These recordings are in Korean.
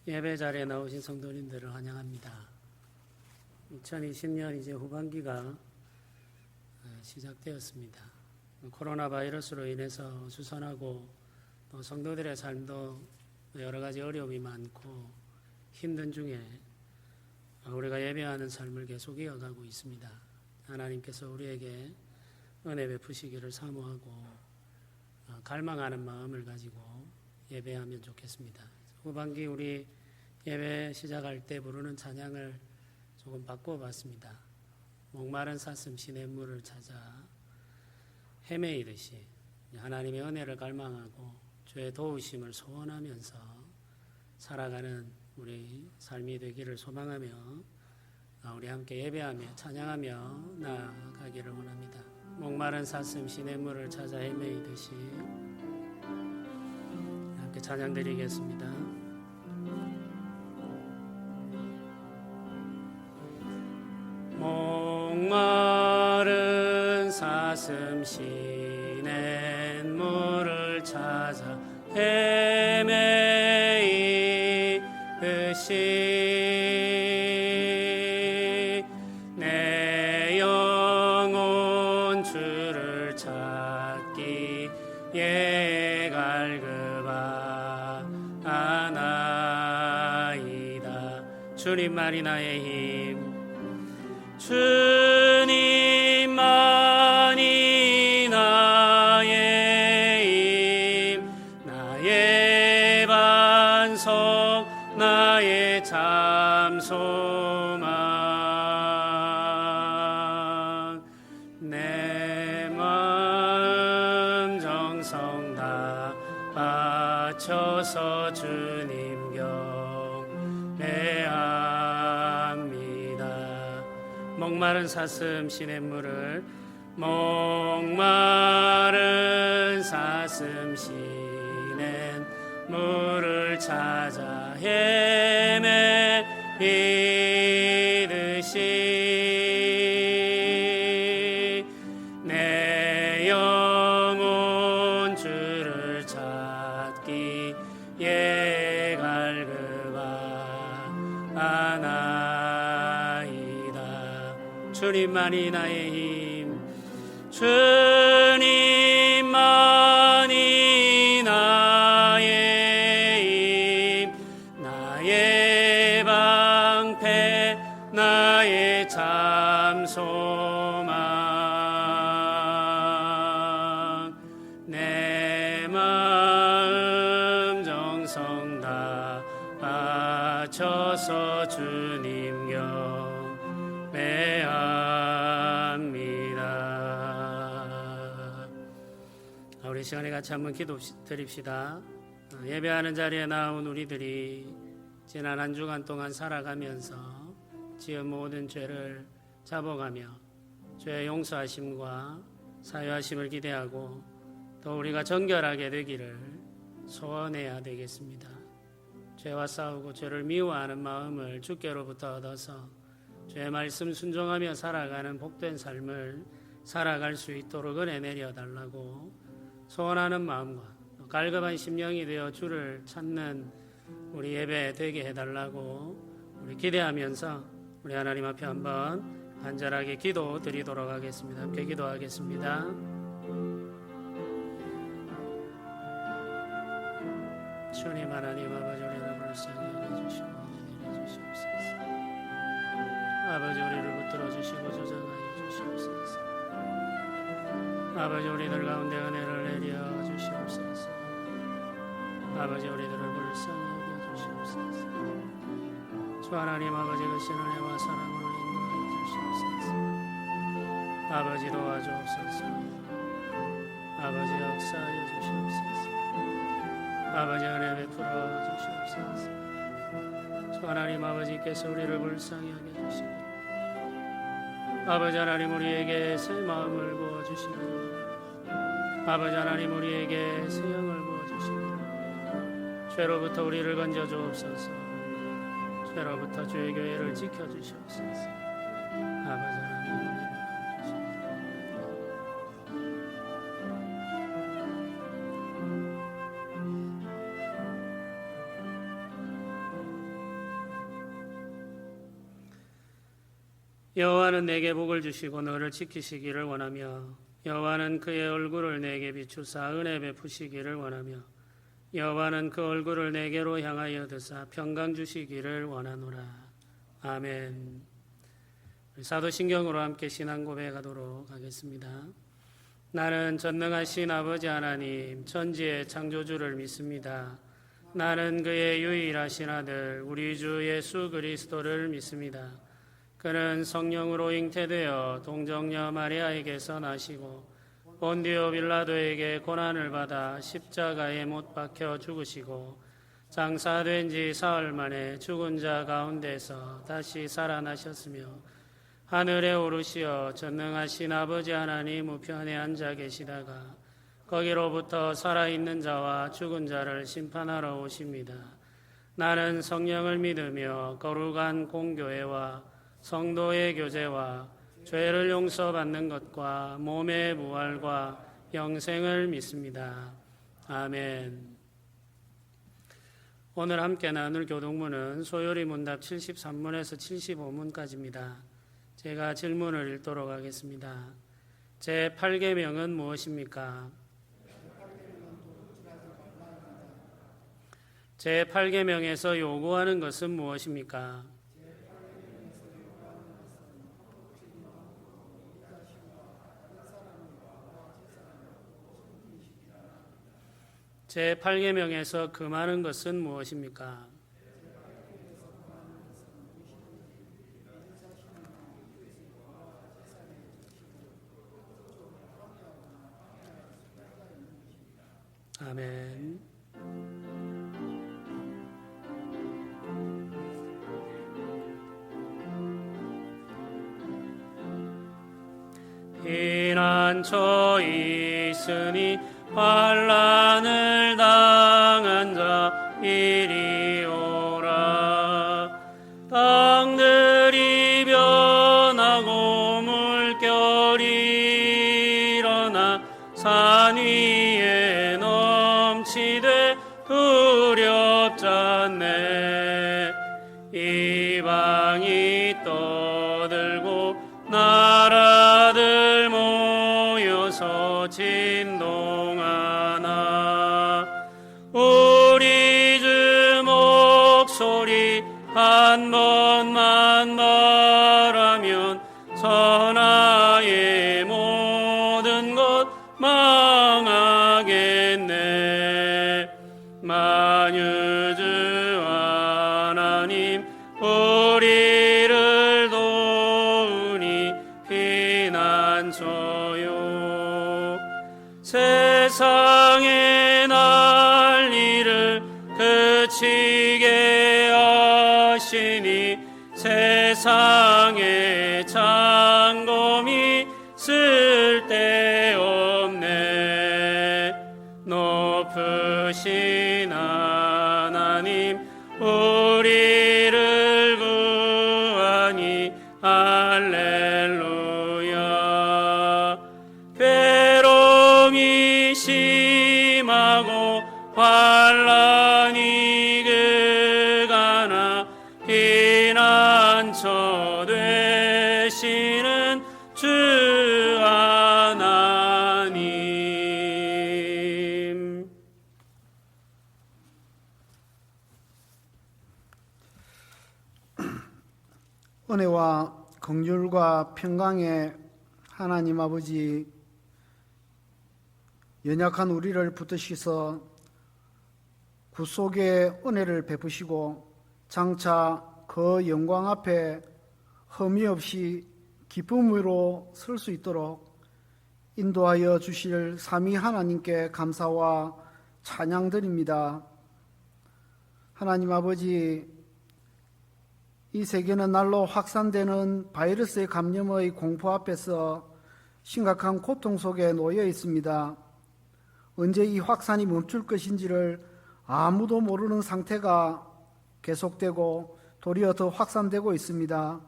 예배 자리에 나오신 성도님들을 환영합니다. 2020년 이제 후반기가 시작되었습니다. 코로나 바이러스로 인해서 수선하고 또 성도들의 삶도 여러 가지 어려움이 많고 힘든 중에 우리가 예배하는 삶을 계속 이어가고 있습니다. 하나님께서 우리에게 은혜 베푸시기를 사모하고 갈망하는 마음을 가지고 예배하면 좋겠습니다. 후반기 우리 예배 시작할 때 부르는 찬양을 조금 바꿔봤습니다. 목마른 사슴 시냇물을 찾아 헤매이듯이 하나님의 은혜를 갈망하고 주의 도우심을 소원하면서 살아가는 우리 삶이 되기를 소망하며 우리 함께 예배하며 찬양하며 나아가기를 원합니다. 목마른 사슴 시냇물을 찾아 헤매이듯이 함께 찬양 드리겠습니다. 목마른 사슴 시냇물을 찾아 헤매이듯이 내 영혼 주를 찾기에 갈급하나이다. 주님만이 나의 힘, 주님만이 나의 힘, 나의 반석, 나의 참 소망. 내 마음 정성 다 바쳐서 주님 경배합니다. 목마른 사슴 시냇물을, 목마른 사슴 시냇물을 찾아 헤매이듯이 내 영혼 주를 찾기에 갈급하나이다. 주님만이 나의 힘, 주님만이 나의 힘, 나의 방패, 나의 참 소망. 내 마음 정성 다 바쳐서 주님 경배합니다. 우리 시간에 같이 한번 기도 드립시다. 예배하는 자리에 나온 우리들이 지난 한 주간 동안 살아가면서 지은 모든 죄를 잡아가며 죄의 용서하심과 사유하심을 기대하고 또 우리가 정결하게 되기를 소원해야 되겠습니다. 죄와 싸우고 죄를 미워하는 마음을 주께로부터 얻어서 죄의 말씀 순종하며 살아가는 복된 삶을 살아갈 수 있도록 은혜 내려달라고 소원하는 마음과 갈급한 심령이 되어 주를 찾는 우리 예배 되게 해달라고 우리 기대하면서 우리 하나님 앞에 한번 간절하게 기도 드리도록 하겠습니다. 함께 기도하겠습니다. 주님 하나님 아버지, 우리를 불쌍히 여겨주시고 은혜 주시옵소서. 아버지, 우리를 붙들어 주시고 조정하여 주시옵소서. 아버지, 우리들 가운데 은혜를 내려 주시옵소서. 아버지, 우리들을 불쌍히 여겨 주시옵소서. 주 하나님 아버지, 그 신은혜와 사랑으로 인도하여 주시옵소서. 아버지, 도와주옵소서. 아버지, 역사하여 주시옵소서. 아버지, 은혜 베풀어 주시옵소서. 주 하나님 아버지께서 우리를 불쌍히 여겨 주시고 아버지 하나님 우리에게 새 마음을 부어주시고 아버지 하나님 우리에게 새 영을 부어주시고 죄로부터 우리를 건져 주옵소서. 죄로부터 주의 교회를 지켜주시옵소서. 아버지 하나님 우리를 도와주시옵소서. 여호와는 내게 복을 주시고 너를 지키시기를 원하며 여호와는 그의 얼굴을 내게 비추사 은혜 베푸시기를 원하며 여호와는 그 얼굴을 내게로 향하여 드사 평강 주시기를 원하노라. 아멘. 사도신경으로 함께 신앙 고백하도록 하겠습니다. 나는 전능하신 아버지 하나님 천지의 창조주를 믿습니다. 나는 그의 유일하신 아들 우리 주 예수 그리스도를 믿습니다. 그는 성령으로 잉태되어 동정녀 마리아에게서 나시고 본디오 빌라도에게 고난을 받아 십자가에 못 박혀 죽으시고 장사된 지 사흘 만에 죽은 자 가운데서 다시 살아나셨으며 하늘에 오르시어 전능하신 아버지 하나님 우편에 앉아 계시다가 거기로부터 살아있는 자와 죽은 자를 심판하러 오십니다. 나는 성령을 믿으며 거룩한 공교회와 성도의 교제와 죄를 용서받는 것과 몸의 부활과 영생을 믿습니다. 아멘. 오늘 함께 나눌 교동문은 소요리 문답 73문에서 75문까지입니다. 제가 질문을 읽도록 하겠습니다. 제8계명은 무엇입니까? 제8계명에서 요구하는 것은 무엇입니까? 제8계명에서 금하는 것은 무엇입니까? 아멘. 피난처 있으니 환난을 당한 자 이리 오라. 땅들이 변하고 물결이 일어나 산 위에 넘치되 두렵잖네. 이방이 떠들고 나라들 모여서 진동하나. 우리 주 목소리 한 번만 말하면 천하의 모든 것 망하겠네. 만유주 하나님 우리를 도우니 피난처요. 세상의 난리를 그치게 하시니 세상의 창검이 쓸데없네. 높으신 하나님 우리를 구하니 할렐루야. 괴로움이 심하고 환난이 극하나 피난처 되시는 주 하나님. 은혜와 긍휼과 평강의 하나님 아버지, 연약한 우리를 붙드시서 구속의 은혜를 베푸시고 장차 그 영광 앞에 흠이 없이 기쁨으로 설 수 있도록 인도하여 주실 삼위 하나님께 감사와 찬양드립니다. 하나님 아버지, 이 세계는 날로 확산되는 바이러스의 감염의 공포 앞에서 심각한 고통 속에 놓여 있습니다. 언제 이 확산이 멈출 것인지를 아무도 모르는 상태가 계속되고 도리어 더 확산되고 있습니다.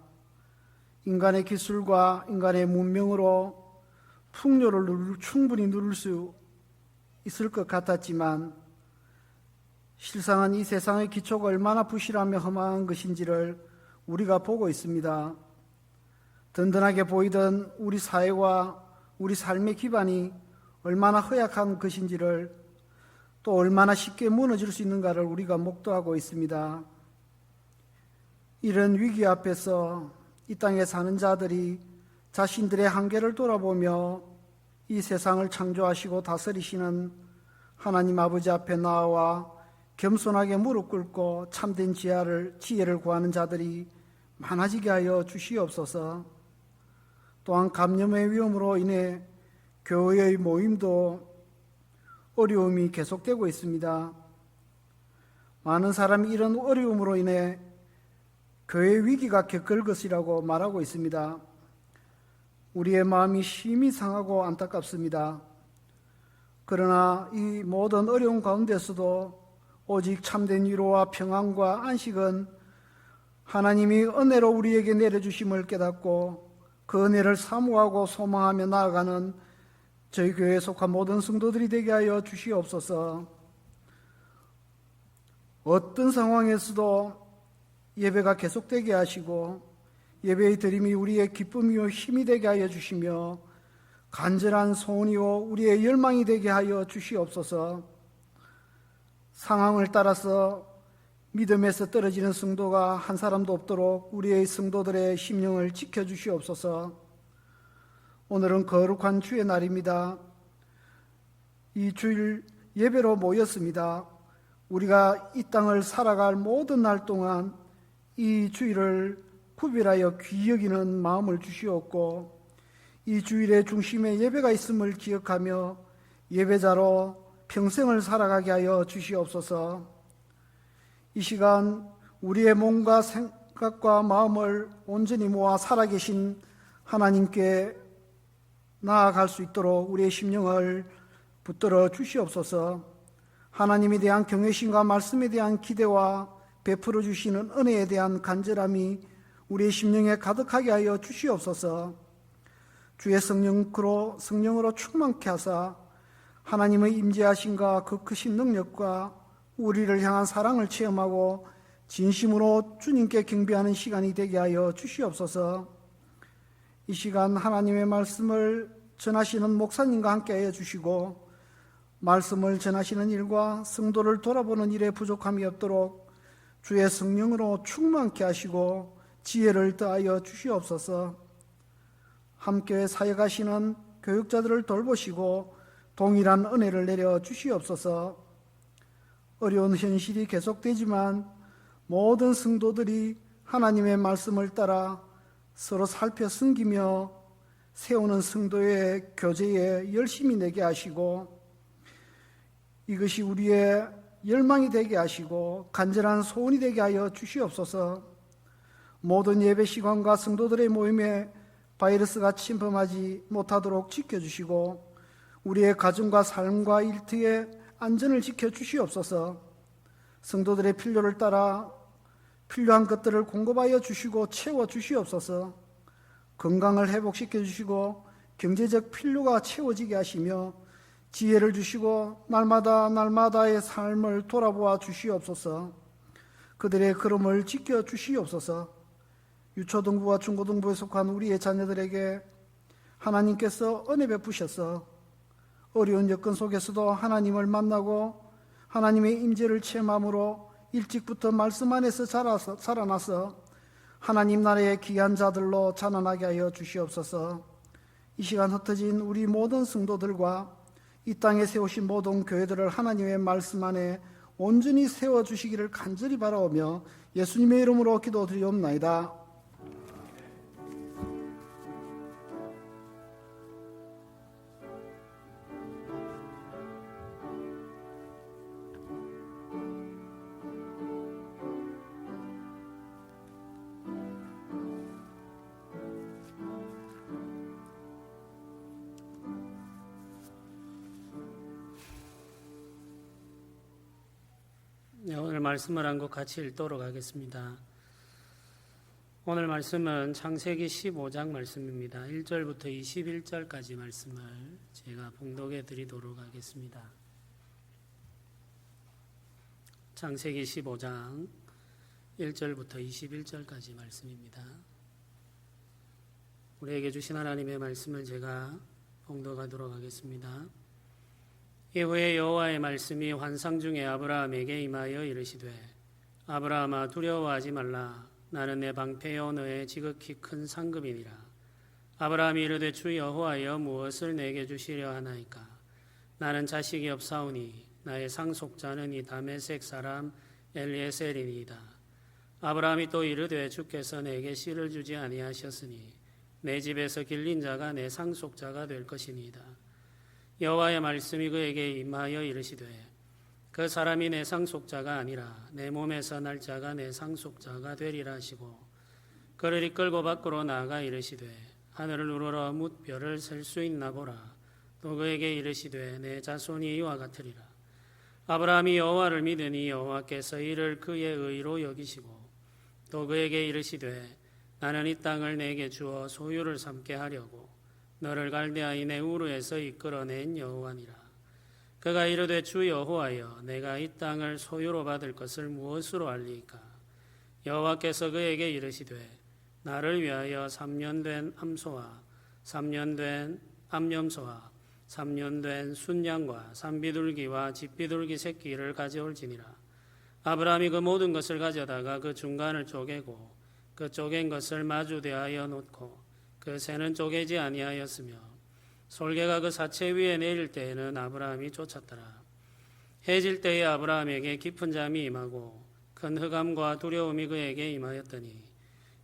인간의 기술과 인간의 문명으로 풍요를 충분히 누릴 수 있을 것 같았지만 실상은 이 세상의 기초가 얼마나 부실하며 허망한 것인지를 우리가 보고 있습니다. 든든하게 보이던 우리 사회와 우리 삶의 기반이 얼마나 허약한 것인지를, 또 얼마나 쉽게 무너질 수 있는가를 우리가 목도하고 있습니다. 이런 위기 앞에서 이 땅에 사는 자들이 자신들의 한계를 돌아보며 이 세상을 창조하시고 다스리시는 하나님 아버지 앞에 나와 겸손하게 무릎 꿇고 참된 지혜를 구하는 자들이 많아지게 하여 주시옵소서. 또한 감염의 위험으로 인해 교회의 모임도 어려움이 계속되고 있습니다. 많은 사람이 이런 어려움으로 인해 교회 위기가 겪을 것이라고 말하고 있습니다. 우리의 마음이 심히 상하고 안타깝습니다. 그러나 이 모든 어려움 가운데서도 오직 참된 위로와 평안과 안식은 하나님이 은혜로 우리에게 내려주심을 깨닫고 그 은혜를 사모하고 소망하며 나아가는 저희 교회에 속한 모든 성도들이 되게 하여 주시옵소서. 어떤 상황에서도 예배가 계속되게 하시고 예배의 드림이 우리의 기쁨이요 힘이 되게 하여 주시며 간절한 소원이요 우리의 열망이 되게 하여 주시옵소서. 상황을 따라서 믿음에서 떨어지는 성도가 한 사람도 없도록 우리의 성도들의 심령을 지켜주시옵소서. 오늘은 거룩한 주의 날입니다. 이 주일 예배로 모였습니다. 우리가 이 땅을 살아갈 모든 날 동안 이 주일을 구별하여 귀히 여기는 마음을 주시옵고 이 주일의 중심에 예배가 있음을 기억하며 예배자로 평생을 살아가게 하여 주시옵소서. 이 시간 우리의 몸과 생각과 마음을 온전히 모아 살아계신 하나님께 나아갈 수 있도록 우리의 심령을 붙들어 주시옵소서. 하나님에 대한 경외심과 말씀에 대한 기대와 베풀어 주시는 은혜에 대한 간절함이 우리의 심령에 가득하게 하여 주시옵소서. 주의 성령으로 충만케 하사 하나님의 임재하심과 그 크신 능력과 우리를 향한 사랑을 체험하고 진심으로 주님께 경배하는 시간이 되게 하여 주시옵소서. 이 시간 하나님의 말씀을 전하시는 목사님과 함께 하여 주시고 말씀을 전하시는 일과 성도를 돌아보는 일에 부족함이 없도록 주의 성령으로 충만케 하시고 지혜를 더하여 주시옵소서. 함께 사역하시는 교육자들을 돌보시고 동일한 은혜를 내려 주시옵소서. 어려운 현실이 계속되지만 모든 성도들이 하나님의 말씀을 따라 서로 살펴 섬기며 세우는 성도의 교제에 열심히 내게 하시고 이것이 우리의 열망이 되게 하시고 간절한 소원이 되게 하여 주시옵소서. 모든 예배 시간과 성도들의 모임에 바이러스가 침범하지 못하도록 지켜주시고 우리의 가정과 삶과 일터의 안전을 지켜주시옵소서. 성도들의 필요를 따라 필요한 것들을 공급하여 주시고 채워주시옵소서. 건강을 회복시켜 주시고 경제적 필요가 채워지게 하시며 지혜를 주시고 날마다의 삶을 돌아보아 주시옵소서. 그들의 걸음을 지켜주시옵소서. 유초등부와 중고등부에 속한 우리의 자녀들에게 하나님께서 은혜 베푸셔서 어려운 여건 속에서도 하나님을 만나고 하나님의 임재를 체험함으로 일찍부터 말씀 안에서 자라나서 하나님 나라의 귀한 자들로 자라나게 하여 주시옵소서. 이 시간 흩어진 우리 모든 성도들과 이 땅에 세우신 모든 교회들을 하나님의 말씀 안에 온전히 세워주시기를 간절히 바라오며 예수님의 이름으로 기도드리옵나이다. 네, 오늘 말씀을 한 것 같이 읽도록 하겠습니다. 오늘 말씀은 창세기 15장 말씀입니다. 1절부터 21절까지 말씀을 제가 봉독해 드리도록 하겠습니다. 창세기 15장 1절부터 21절까지 말씀입니다. 우리에게 주신 하나님의 말씀을 제가 봉독하도록 하겠습니다. 이후에 여호와의 말씀이 환상 중에 아브라함에게 임하여 이르시되 아브라함아 두려워하지 말라. 나는 내 방패여 너의 지극히 큰 상급이니라. 아브라함이 이르되 주 여호와여 무엇을 내게 주시려 하나이까. 나는 자식이 없사오니 나의 상속자는 이 다메섹 사람 엘리에셀이니이다. 아브라함이 또 이르되 주께서 내게 씨를 주지 아니하셨으니 내 집에서 길린 자가 내 상속자가 될 것이니이다. 여호와의 말씀이 그에게 임하여 이르시되 그 사람이 내 상속자가 아니라 내 몸에서 날 자가 내 상속자가 되리라 하시고 그를 이끌고 밖으로 나아가 이르시되 하늘을 우러러 뭇별을 셀 수 있나 보라. 또 그에게 이르시되 내 자손이 이와 같으리라. 아브라함이 여호와를 믿으니 여호와께서 이를 그의 의로 여기시고 또 그에게 이르시되 나는 이 땅을 내게 주어 소유를 삼게 하려고 너를 갈대아인의 우르에서 이끌어낸 여호와니라. 그가 이르되 주 여호와여 내가 이 땅을 소유로 받을 것을 무엇으로 알리이까. 여호와께서 그에게 이르시되 나를 위하여 3년 된 암소와 3년 된 암염소와 3년 된 순양과 산비둘기와 집비둘기 새끼를 가져올지니라. 아브라함이 그 모든 것을 가져다가 그 중간을 쪼개고 그 쪼갠 것을 마주대하여 놓고 그 새는 쪼개지 아니하였으며 솔개가 그 사체 위에 내릴 때에는 아브라함이 쫓았더라. 해질 때에 아브라함에게 깊은 잠이 임하고 큰 흑암과 두려움이 그에게 임하였더니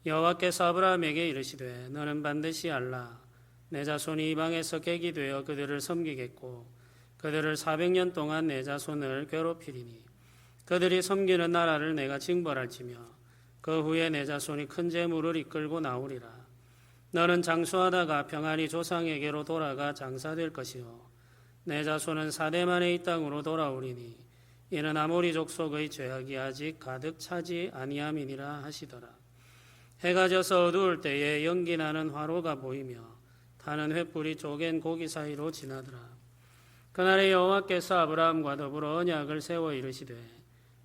여호와께서 아브라함에게 이르시되 너는 반드시 알라. 내 자손이 이방에서 객이 되어 그들을 섬기겠고 그들을 400년 동안 내 자손을 괴롭히리니 그들이 섬기는 나라를 내가 징벌할지며 그 후에 내 자손이 큰 재물을 이끌고 나오리라. 너는 장수하다가 평안히 조상에게로 돌아가 장사될 것이요 내 자손은 4대 만에 이 땅으로 돌아오리니 이는 아모리 족속의 죄악이 아직 가득 차지 아니함이니라 하시더라. 해가 져서 어두울 때에 연기 나는 화로가 보이며 타는 횃불이 쪼갠 고기 사이로 지나더라. 그날에 여호와께서 아브라함과 더불어 언약을 세워 이르시되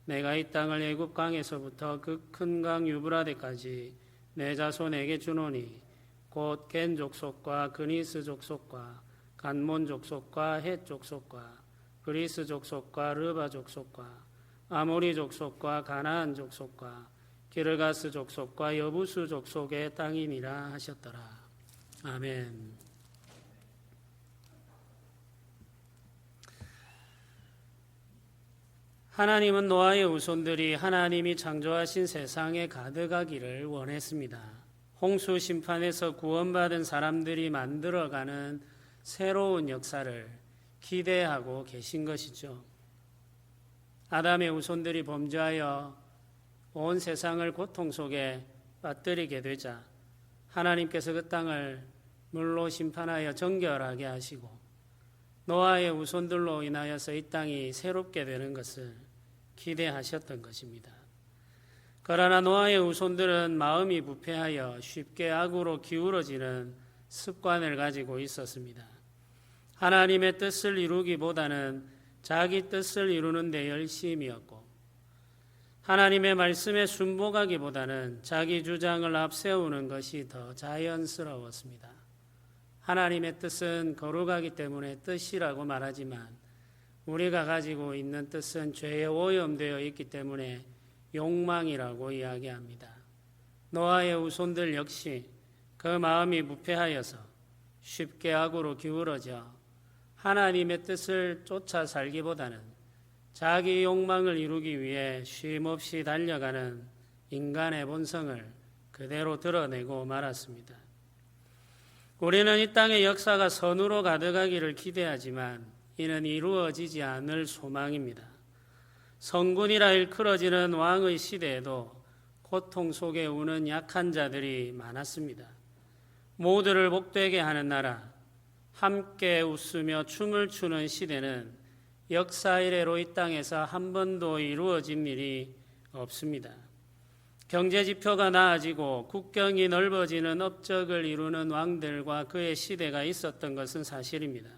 내가 이 땅을 애굽 강에서부터 그 큰 강 유브라데까지 내 자손에게 주노니 곧 겐 족속과 그니스 족속과 간몬 족속과 헷 족속과 그리스 족속과 르바 족속과 아모리 족속과 가나안 족속과 기르가스 족속과 여부수 족속의 땅이니라 하셨더라. 아멘. 하나님은 노아의 후손들이 하나님이 창조하신 세상에 가득하기를 원했습니다. 홍수 심판에서 구원받은 사람들이 만들어가는 새로운 역사를 기대하고 계신 것이죠. 아담의 후손들이 범죄하여 온 세상을 고통 속에 빠뜨리게 되자 하나님께서 그 땅을 물로 심판하여 정결하게 하시고 노아의 후손들로 인하여서 이 땅이 새롭게 되는 것을 기대하셨던 것입니다. 그러나 노아의 후손들은 마음이 부패하여 쉽게 악으로 기울어지는 습관을 가지고 있었습니다. 하나님의 뜻을 이루기보다는 자기 뜻을 이루는 데 열심이었고 하나님의 말씀에 순복하기보다는 자기 주장을 앞세우는 것이 더 자연스러웠습니다. 하나님의 뜻은 거룩하기 때문에 뜻이라고 말하지만 우리가 가지고 있는 뜻은 죄에 오염되어 있기 때문에 욕망이라고 이야기합니다. 노아의 후손들 역시 그 마음이 부패하여서 쉽게 악으로 기울어져 하나님의 뜻을 쫓아 살기보다는 자기 욕망을 이루기 위해 쉼없이 달려가는 인간의 본성을 그대로 드러내고 말았습니다. 우리는 이 땅의 역사가 선으로 가득하기를 기대하지만 이는 이루어지지 않을 소망입니다. 성군이라 일컬어지는 왕의 시대에도 고통 속에 우는 약한 자들이 많았습니다. 모두를 복되게 하는 나라, 함께 웃으며 춤을 추는 시대는 역사 이래로 이 땅에서 한 번도 이루어진 일이 없습니다. 경제 지표가 나아지고 국경이 넓어지는 업적을 이루는 왕들과 그의 시대가 있었던 것은 사실입니다.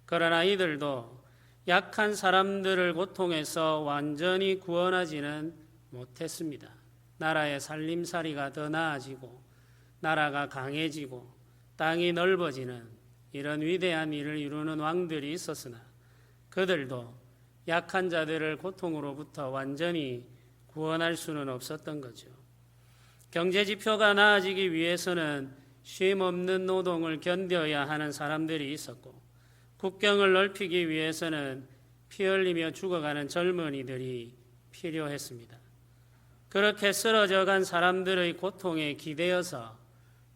그러나 이들도 약한 사람들을 고통에서 완전히 구원하지는 못했습니다. 나라의 살림살이가 더 나아지고 나라가 강해지고 땅이 넓어지는 이런 위대한 일을 이루는 왕들이 있었으나 그들도 약한 자들을 고통으로부터 완전히 구원할 수는 없었던 거죠. 경제 지표가 나아지기 위해서는 쉼 없는 노동을 견뎌야 하는 사람들이 있었고, 국경을 넓히기 위해서는 피 흘리며 죽어가는 젊은이들이 필요했습니다. 그렇게 쓰러져간 사람들의 고통에 기대어서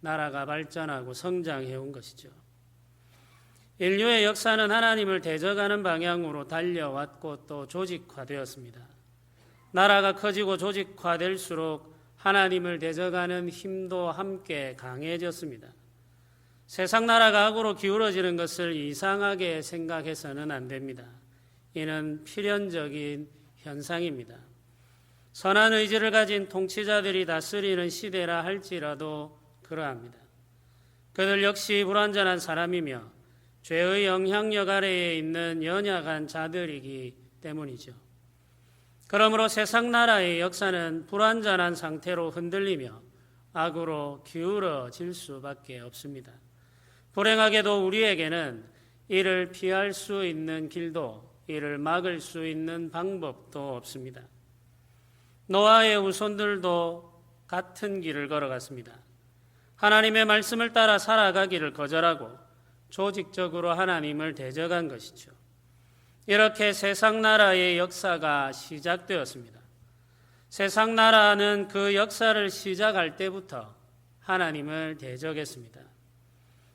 나라가 발전하고 성장해 온 것이죠. 인류의 역사는 하나님을 대적하는 방향으로 달려왔고 또 조직화되었습니다. 나라가 커지고 조직화될수록 하나님을 대적하는 힘도 함께 강해졌습니다. 세상 나라가 악으로 기울어지는 것을 이상하게 생각해서는 안 됩니다. 이는 필연적인 현상입니다. 선한 의지를 가진 통치자들이 다스리는 시대라 할지라도 그러합니다. 그들 역시 불완전한 사람이며 죄의 영향력 아래에 있는 연약한 자들이기 때문이죠. 그러므로 세상 나라의 역사는 불완전한 상태로 흔들리며 악으로 기울어질 수밖에 없습니다. 불행하게도 우리에게는 이를 피할 수 있는 길도 이를 막을 수 있는 방법도 없습니다. 노아의 후손들도 같은 길을 걸어갔습니다. 하나님의 말씀을 따라 살아가기를 거절하고 조직적으로 하나님을 대적한 것이죠. 이렇게 세상 나라의 역사가 시작되었습니다. 세상 나라는 그 역사를 시작할 때부터 하나님을 대적했습니다.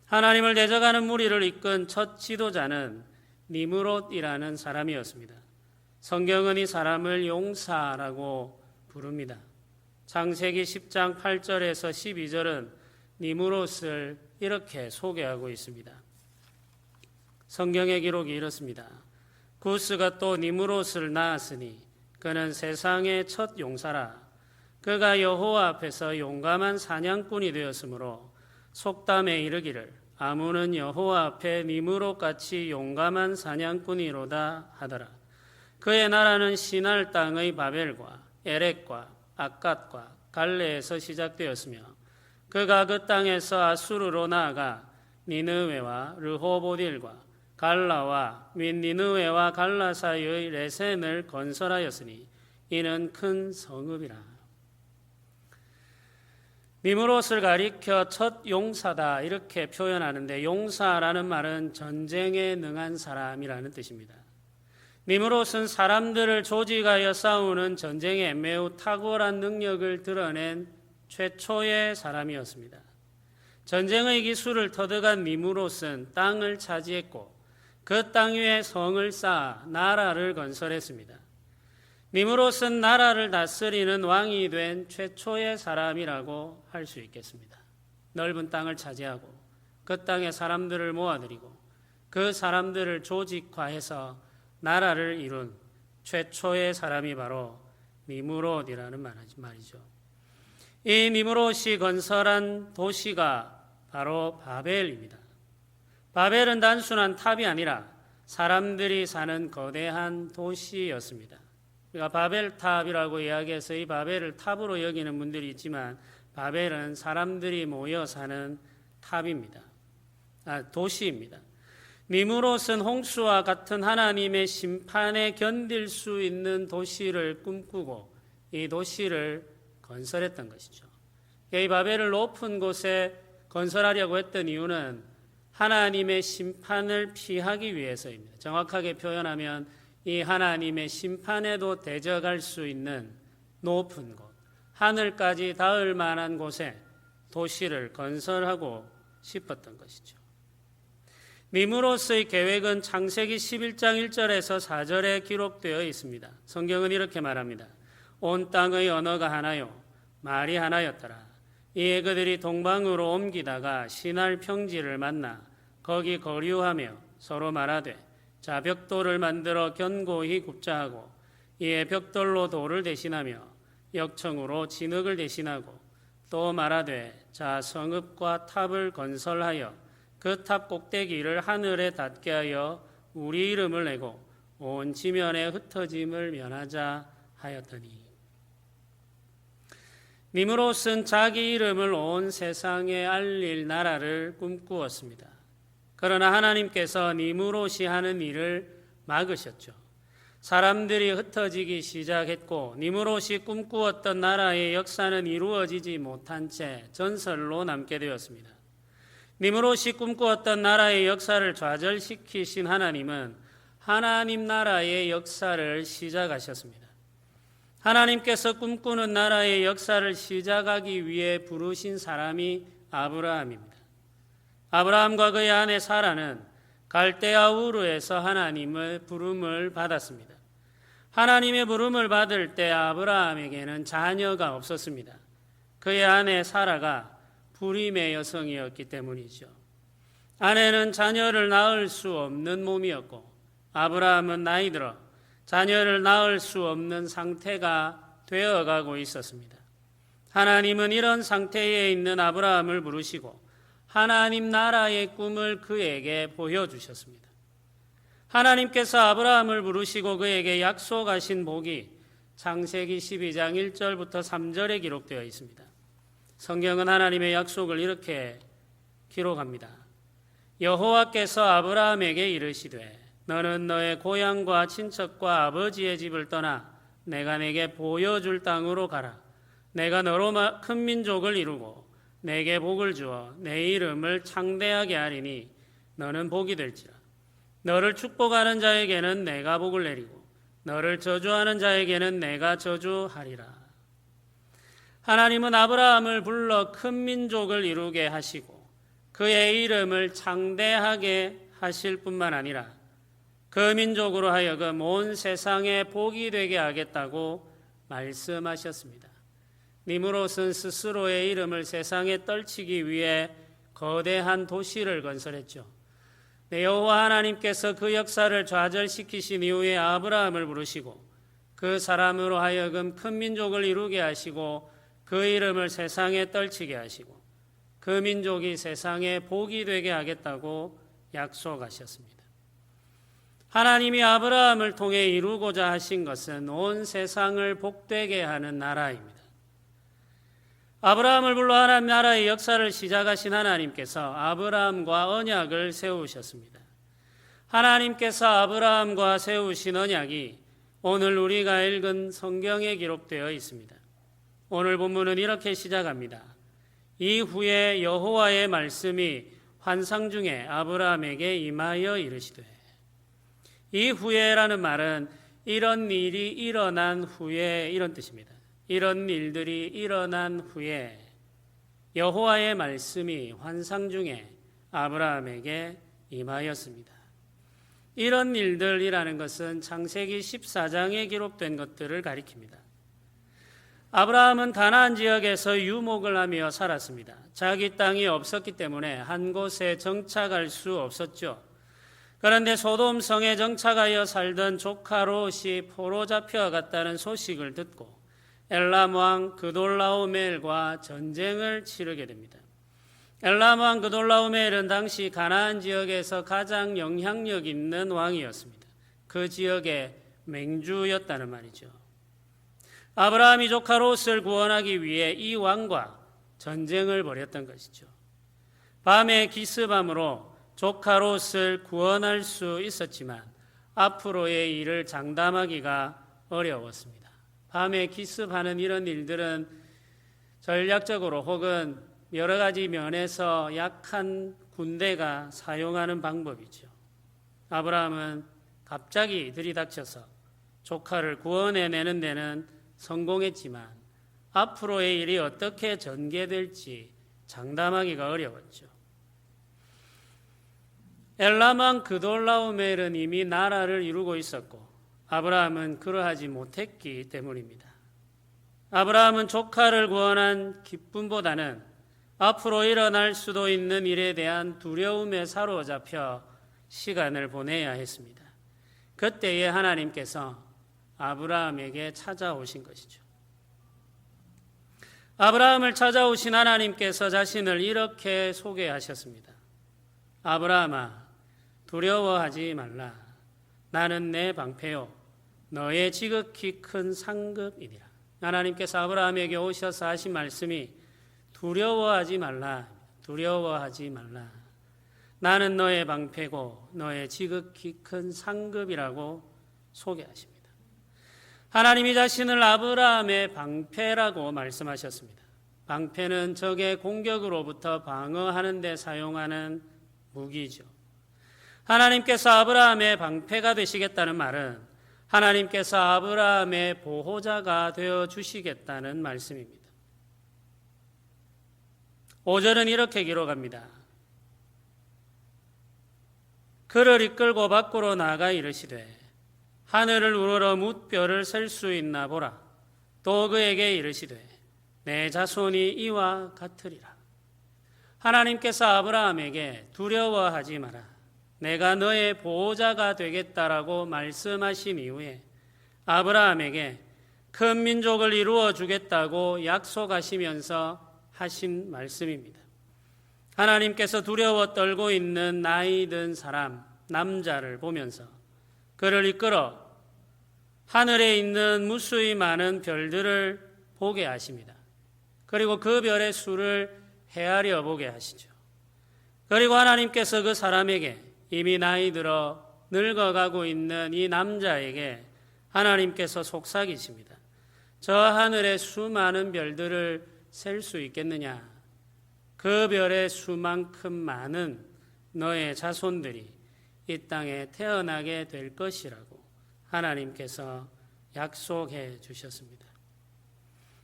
하나님을 대적하는 무리를 이끈 첫 지도자는 니므롯이라는 사람이었습니다. 성경은 이 사람을 용사라고 부릅니다. 창세기 10장 8절에서 12절은 니므롯을 이렇게 소개하고 있습니다. 성경의 기록이 이렇습니다. 구스가 또 니므롯을 낳았으니 그는 세상의 첫 용사라. 그가 여호와 앞에서 용감한 사냥꾼이 되었으므로 속담에 이르기를 아무는 여호와 앞에 니므롯같이 용감한 사냥꾼이로다 하더라. 그의 나라는 시날 땅의 바벨과 에렉과 악갓과 갈레에서 시작되었으며 그가 그 땅에서 아수르로 나아가 니느웨와 르호보딜과 갈라와 및 니느웨와 갈라 사이의 레센을 건설하였으니 이는 큰 성읍이라. 니므롯을 가리켜 첫 용사다 이렇게 표현하는데 용사라는 말은 전쟁에 능한 사람이라는 뜻입니다. 니므롯은 사람들을 조직하여 싸우는 전쟁에 매우 탁월한 능력을 드러낸 최초의 사람이었습니다. 전쟁의 기술을 터득한 니므롯은 땅을 차지했고 그 땅 위에 성을 쌓아 나라를 건설했습니다. 니므롯은 나라를 다스리는 왕이 된 최초의 사람이라고 할 수 있겠습니다. 넓은 땅을 차지하고 그 땅에 사람들을 모아들이고 그 사람들을 조직화해서 나라를 이룬 최초의 사람이 바로 니므롯이라는 말이죠. 이 니므롯이 건설한 도시가 바로 바벨입니다. 바벨은 단순한 탑이 아니라 사람들이 사는 거대한 도시였습니다. 우리가 바벨탑이라고 이야기해서 이 바벨을 탑으로 여기는 분들이 있지만 바벨은 사람들이 모여 사는 탑입니다. 도시입니다. 니므롯은 홍수와 같은 하나님의 심판에 견딜 수 있는 도시를 꿈꾸고 이 도시를 건설했던 것이죠. 이 바벨을 높은 곳에 건설하려고 했던 이유는 하나님의 심판을 피하기 위해서입니다. 정확하게 표현하면 이 하나님의 심판에도 대적할 수 있는 높은 곳, 하늘까지 닿을 만한 곳에 도시를 건설하고 싶었던 것이죠. 니므롯의 계획은 창세기 11장 1절에서 4절에 기록되어 있습니다. 성경은 이렇게 말합니다. 온 땅의 언어가 하나요, 말이 하나였더라. 이에 그들이 동방으로 옮기다가 시날 평지를 만나 거기 거류하며 서로 말하되 자 벽돌을 만들어 견고히 굽자 하고 이에 벽돌로 돌을 대신하며 역청으로 진흙을 대신하고 또 말하되 자 성읍과 탑을 건설하여 그 탑 꼭대기를 하늘에 닿게 하여 우리 이름을 내고 온 지면에 흩어짐을 면하자 하였더니 니므롯은 자기 이름을 온 세상에 알릴 나라를 꿈꾸었습니다. 그러나 하나님께서 니므롯이 하는 일을 막으셨죠. 사람들이 흩어지기 시작했고 니므롯이 꿈꾸었던 나라의 역사는 이루어지지 못한 채 전설로 남게 되었습니다. 니므롯이 꿈꾸었던 나라의 역사를 좌절시키신 하나님은 하나님 나라의 역사를 시작하셨습니다. 하나님께서 꿈꾸는 나라의 역사를 시작하기 위해 부르신 사람이 아브라함입니다. 아브라함과 그의 아내 사라는 갈대아 우르에서 하나님의 부름을 받았습니다. 하나님의 부름을 받을 때 아브라함에게는 자녀가 없었습니다. 그의 아내 사라가 불임의 여성이었기 때문이죠. 아내는 자녀를 낳을 수 없는 몸이었고 아브라함은 나이 들어 자녀를 낳을 수 없는 상태가 되어가고 있었습니다. 하나님은 이런 상태에 있는 아브라함을 부르시고 하나님 나라의 꿈을 그에게 보여주셨습니다. 하나님께서 아브라함을 부르시고 그에게 약속하신 복이 창세기 12장 1절부터 3절에 기록되어 있습니다. 성경은 하나님의 약속을 이렇게 기록합니다. 여호와께서 아브라함에게 이르시되 너는 너의 고향과 친척과 아버지의 집을 떠나 내가 내게 보여줄 땅으로 가라. 내가 너로 큰 민족을 이루고 내게 복을 주어 내 이름을 창대하게 하리니 너는 복이 될지라. 너를 축복하는 자에게는 내가 복을 내리고 너를 저주하는 자에게는 내가 저주하리라. 하나님은 아브라함을 불러 큰 민족을 이루게 하시고 그의 이름을 창대하게 하실 뿐만 아니라 그 민족으로 하여금 온 세상에 복이 되게 하겠다고 말씀하셨습니다. 니므롯은 스스로의 이름을 세상에 떨치기 위해 거대한 도시를 건설했죠. 여호와 하나님께서 그 역사를 좌절시키신 이후에 아브라함을 부르시고 그 사람으로 하여금 큰 민족을 이루게 하시고 그 이름을 세상에 떨치게 하시고 그 민족이 세상에 복이 되게 하겠다고 약속하셨습니다. 하나님이 아브라함을 통해 이루고자 하신 것은 온 세상을 복되게 하는 나라입니다. 아브라함을 불러 하나님 나라의 역사를 시작하신 하나님께서 아브라함과 언약을 세우셨습니다. 하나님께서 아브라함과 세우신 언약이 오늘 우리가 읽은 성경에 기록되어 있습니다. 오늘 본문은 이렇게 시작합니다. 이후에 여호와의 말씀이 환상 중에 아브라함에게 임하여 이르시되. 이후에라는 말은 이런 일이 일어난 후에 이런 뜻입니다. 이런 일들이 일어난 후에 여호와의 말씀이 환상 중에 아브라함에게 임하였습니다. 이런 일들이라는 것은 창세기 14장에 기록된 것들을 가리킵니다. 아브라함은 가나안 지역에서 유목을 하며 살았습니다. 자기 땅이 없었기 때문에 한 곳에 정착할 수 없었죠. 그런데 소돔 성에 정착하여 살던 조카 롯이 포로 잡혀갔다는 소식을 듣고 엘람 왕 그돌라오멜과 전쟁을 치르게 됩니다. 엘람 왕 그돌라오멜은 당시 가나안 지역에서 가장 영향력 있는 왕이었습니다. 그 지역의 맹주였다는 말이죠. 아브라함이 조카 롯을 구원하기 위해 이 왕과 전쟁을 벌였던 것이죠. 밤에 기습함으로 조카 롯을 구원할 수 있었지만 앞으로의 일을 장담하기가 어려웠습니다. 밤에 기습하는 이런 일들은 전략적으로 혹은 여러 가지 면에서 약한 군대가 사용하는 방법이죠. 아브라함은 갑자기 들이닥쳐서 조카를 구원해내는 데는 성공했지만 앞으로의 일이 어떻게 전개될지 장담하기가 어려웠죠. 엘람 왕 그돌라오멜은 이미 나라를 이루고 있었고 아브라함은 그러하지 못했기 때문입니다. 아브라함은 조카를 구원한 기쁨보다는 앞으로 일어날 수도 있는 일에 대한 두려움에 사로잡혀 시간을 보내야 했습니다. 그때에 하나님께서 아브라함에게 찾아오신 것이죠. 아브라함을 찾아오신 하나님께서 자신을 이렇게 소개하셨습니다. 아브라함아, 두려워하지 말라. 나는 내 방패요 너의 지극히 큰 상급이니라. 하나님께서 아브라함에게 오셔서 하신 말씀이 두려워하지 말라. 두려워하지 말라. 나는 너의 방패고 너의 지극히 큰 상급이라고 소개하십니다. 하나님이 자신을 아브라함의 방패라고 말씀하셨습니다. 방패는 적의 공격으로부터 방어하는 데 사용하는 무기죠. 하나님께서 아브라함의 방패가 되시겠다는 말은 하나님께서 아브라함의 보호자가 되어 주시겠다는 말씀입니다. 5절은 이렇게 기록합니다. 그를 이끌고 밖으로 나가 이르시되 하늘을 우러러 뭇별을 셀 수 있나 보라. 또 그에게 이르시되 내 자손이 이와 같으리라. 하나님께서 아브라함에게 두려워하지 마라. 내가 너의 보호자가 되겠다라고 말씀하신 이후에 아브라함에게 큰 민족을 이루어 주겠다고 약속하시면서 하신 말씀입니다. 하나님께서 두려워 떨고 있는 나이 든 사람, 남자를 보면서 그를 이끌어 하늘에 있는 무수히 많은 별들을 보게 하십니다. 그리고 그 별의 수를 헤아려 보게 하시죠. 그리고 하나님께서 그 사람에게 이미 나이 들어 늙어가고 있는 이 남자에게 하나님께서 속삭이십니다. 저 하늘의 수많은 별들을 셀 수 있겠느냐? 그 별의 수만큼 많은 너의 자손들이 이 땅에 태어나게 될 것이라고 하나님께서 약속해 주셨습니다.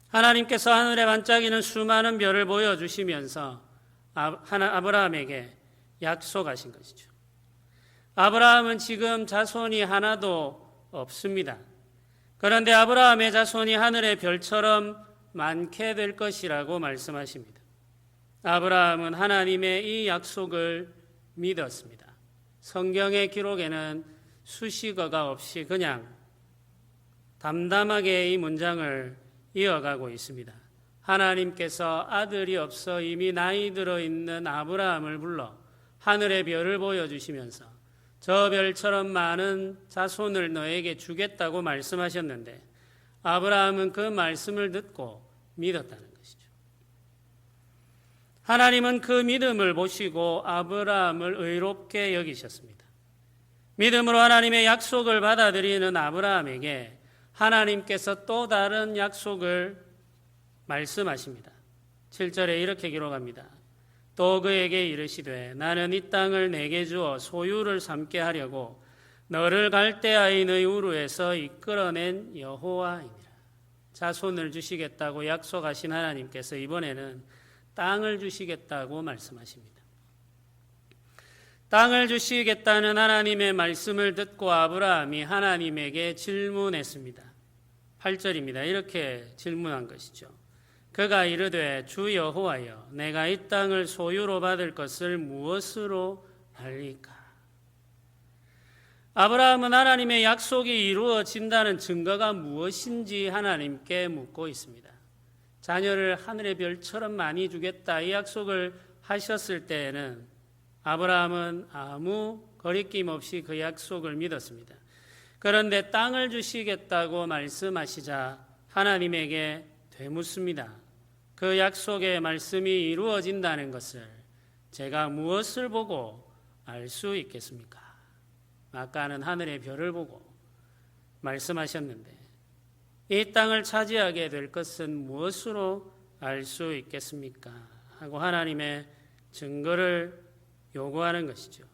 하나님께서 하늘에 반짝이는 수많은 별을 보여주시면서 아브라함에게 약속하신 것이죠. 아브라함은 지금 자손이 하나도 없습니다. 그런데 아브라함의 자손이 하늘의 별처럼 많게 될 것이라고 말씀하십니다. 아브라함은 하나님의 이 약속을 믿었습니다. 성경의 기록에는 수식어가 없이 그냥 담담하게 이 문장을 이어가고 있습니다. 하나님께서 아들이 없어 이미 나이 들어 있는 아브라함을 불러 하늘의 별을 보여주시면서 저 별처럼 많은 자손을 너에게 주겠다고 말씀하셨는데 아브라함은 그 말씀을 듣고 믿었다는 것이죠. 하나님은 그 믿음을 보시고 아브라함을 의롭게 여기셨습니다. 믿음으로 하나님의 약속을 받아들이는 아브라함에게 하나님께서 또 다른 약속을 말씀하십니다. 7절에 이렇게 기록합니다. 또 그에게 이르시되 나는 이 땅을 내게 주어 소유를 삼게 하려고 너를 갈대아인의 우르에서 이끌어낸 여호와이니라. 자손을 주시겠다고 약속하신 하나님께서 이번에는 땅을 주시겠다고 말씀하십니다. 땅을 주시겠다는 하나님의 말씀을 듣고 아브라함이 하나님에게 질문했습니다. 8절입니다. 이렇게 질문한 것이죠. 그가 이르되 주 여호와여 내가 이 땅을 소유로 받을 것을 무엇으로 알리까? 아브라함은 하나님의 약속이 이루어진다는 증거가 무엇인지 하나님께 묻고 있습니다. 자녀를 하늘의 별처럼 많이 주겠다 이 약속을 하셨을 때에는 아브라함은 아무 거리낌 없이 그 약속을 믿었습니다. 그런데 땅을 주시겠다고 말씀하시자 하나님에게 되묻습니다. 그 약속의 말씀이 이루어진다는 것을 제가 무엇을 보고 알 수 있겠습니까? 아까는 하늘의 별을 보고 말씀하셨는데 이 땅을 차지하게 될 것은 무엇으로 알 수 있겠습니까? 하고 하나님의 증거를 요구하는 것이죠.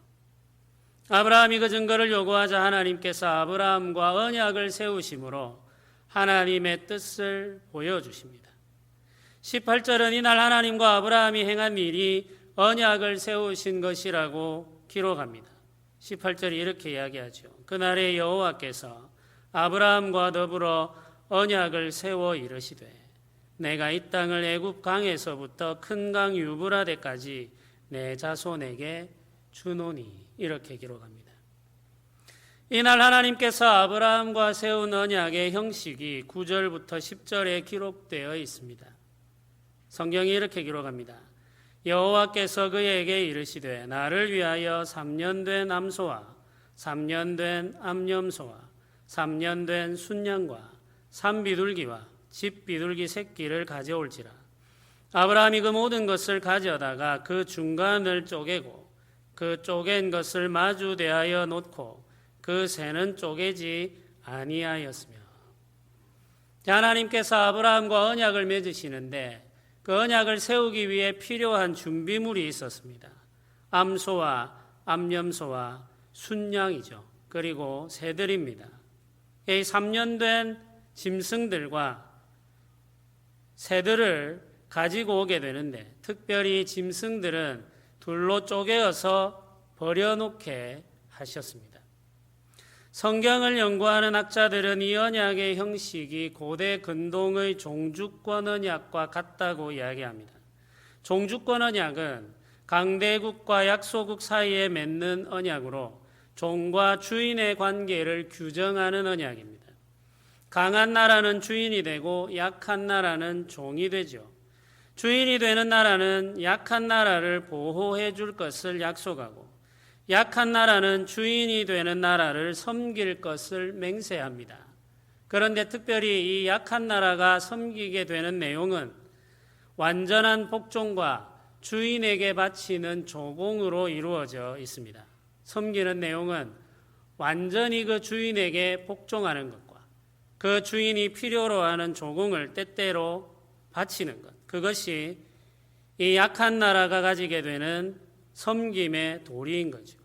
아브라함이 그 증거를 요구하자 하나님께서 아브라함과 언약을 세우심으로 하나님의 뜻을 보여주십니다. 18절은 이날 하나님과 아브라함이 행한 일이 언약을 세우신 것이라고 기록합니다. 18절이 이렇게 이야기하죠. 그날에 여호와께서 아브라함과 더불어 언약을 세워 이르시되 내가 이 땅을 애굽 강에서부터 큰 강 유브라데까지 내 자손에게 주노니 이렇게 기록합니다. 이날 하나님께서 아브라함과 세운 언약의 형식이 9절부터 10절에 기록되어 있습니다. 성경이 이렇게 기록합니다. 여호와께서 그에게 이르시되 나를 위하여 3년 된 암소와 3년 된 암염소와 3년 된 순양과 3비둘기와 집 비둘기 새끼를 가져올지라. 아브라함이 그 모든 것을 가져다가 그 중간을 쪼개고 그 쪼갠 것을 마주 대하여 놓고 그 새는 쪼개지 아니하였으며. 하나님께서 아브라함과 언약을 맺으시는데 그 언약을 세우기 위해 필요한 준비물이 있었습니다. 암소와 암염소와 순양이죠. 그리고 새들입니다. 이 3년 된 짐승들과 새들을 가지고 오게 되는데 특별히 짐승들은 둘로 쪼개어서 버려놓게 하셨습니다. 성경을 연구하는 학자들은 이 언약의 형식이 고대 근동의 종주권 언약과 같다고 이야기합니다. 종주권 언약은 강대국과 약소국 사이에 맺는 언약으로 종과 주인의 관계를 규정하는 언약입니다. 강한 나라는 주인이 되고 약한 나라는 종이 되죠. 주인이 되는 나라는 약한 나라를 보호해 줄 것을 약속하고 약한 나라는 주인이 되는 나라를 섬길 것을 맹세합니다. 그런데 특별히 이 약한 나라가 섬기게 되는 내용은 완전한 복종과 주인에게 바치는 조공으로 이루어져 있습니다. 섬기는 내용은 완전히 그 주인에게 복종하는 것과 그 주인이 필요로 하는 조공을 때때로 바치는 것, 그것이 이 약한 나라가 가지게 되는 섬김의 도리인 거죠.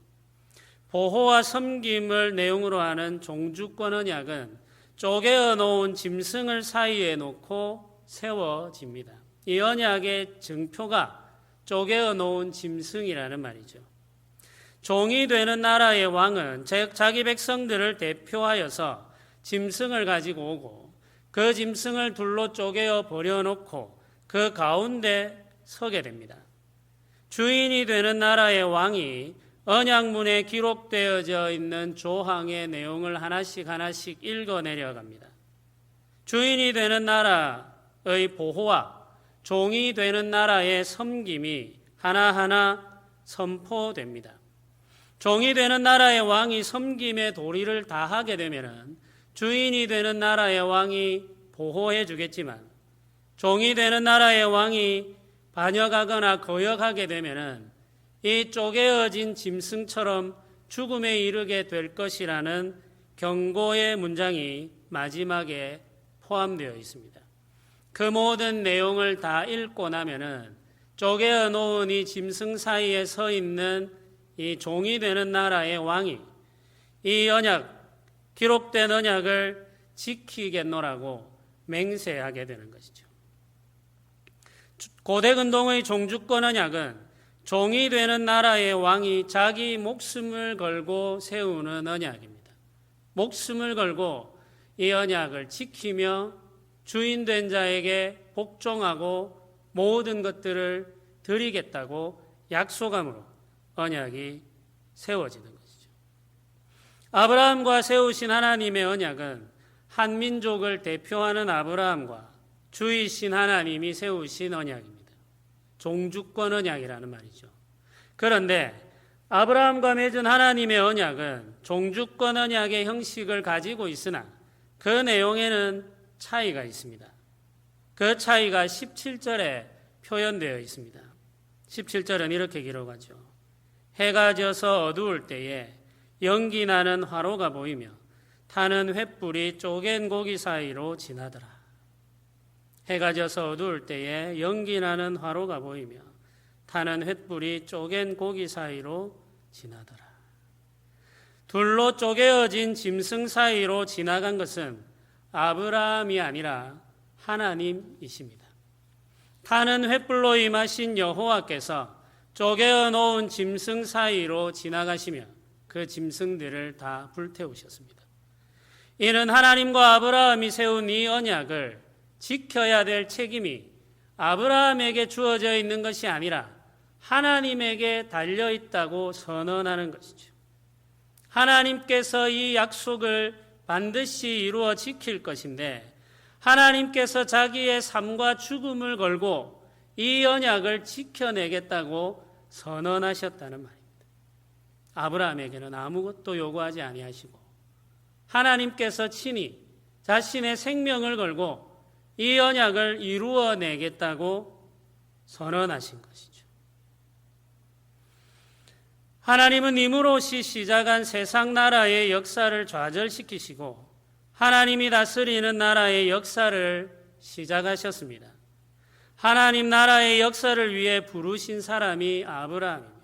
보호와 섬김을 내용으로 하는 종주권 언약은 쪼개어 놓은 짐승을 사이에 놓고 세워집니다. 이 언약의 증표가 쪼개어 놓은 짐승이라는 말이죠. 종이 되는 나라의 왕은 자기 백성들을 대표하여서 짐승을 가지고 오고 그 짐승을 둘로 쪼개어 버려놓고 그 가운데 서게 됩니다. 주인이 되는 나라의 왕이 언약문에 기록되어져 있는 조항의 내용을 하나씩 읽어 내려갑니다. 주인이 되는 나라의 보호와 종이 되는 나라의 섬김이 하나하나 선포됩니다. 종이 되는 나라의 왕이 섬김의 도리를 다하게 되면 주인이 되는 나라의 왕이 보호해 주겠지만 종이 되는 나라의 왕이 반역하거나 거역하게 되면 이 쪼개어진 짐승처럼 죽음에 이르게 될 것이라는 경고의 문장이 마지막에 포함되어 있습니다. 그 모든 내용을 다 읽고 나면은 쪼개어 놓은 이 짐승 사이에 서 있는 이 종이 되는 나라의 왕이 이 언약, 기록된 언약을 지키겠노라고 맹세하게 되는 것이죠. 고대 근동의 종주권 언약은 종이 되는 나라의 왕이 자기 목숨을 걸고 세우는 언약입니다. 목숨을 걸고 이 언약을 지키며 주인된 자에게 복종하고 모든 것들을 드리겠다고 약속함으로 언약이 세워지는 것이죠. 아브라함과 세우신 하나님의 언약은 한 민족을 대표하는 아브라함과 주이신 하나님이 세우신 언약입니다. 종주권 언약이라는 말이죠. 그런데 아브라함과 맺은 하나님의 언약은 종주권 언약의 형식을 가지고 있으나 그 내용에는 차이가 있습니다. 그 차이가 17절에 표현되어 있습니다. 17절은 이렇게 기록하죠. 해가 져서 어두울 때에 연기 나는 화로가 보이며 타는 횃불이 쪼갠 고기 사이로 지나더라. 해가 져서 어두울 때에 연기 나는 화로가 보이며 타는 횃불이 쪼갠 고기 사이로 지나더라. 둘로 쪼개어진 짐승 사이로 지나간 것은 아브라함이 아니라 하나님이십니다. 타는 횃불로 임하신 여호와께서 쪼개어 놓은 짐승 사이로 지나가시며 그 짐승들을 다 불태우셨습니다. 이는 하나님과 아브라함이 세운 이 언약을 지켜야 될 책임이 아브라함에게 주어져 있는 것이 아니라 하나님에게 달려 있다고 선언하는 것이죠. 하나님께서 이 약속을 반드시 이루어 지킬 것인데 하나님께서 자기의 삶과 죽음을 걸고 이 언약을 지켜내겠다고 선언하셨다는 말입니다. 아브라함에게는 아무것도 요구하지 아니하시고 하나님께서 친히 자신의 생명을 걸고 이 언약을 이루어내겠다고 선언하신 것이죠. 하나님은 니므롯이 시작한 세상 나라의 역사를 좌절시키시고 하나님이 다스리는 나라의 역사를 시작하셨습니다. 하나님 나라의 역사를 위해 부르신 사람이 아브라함입니다.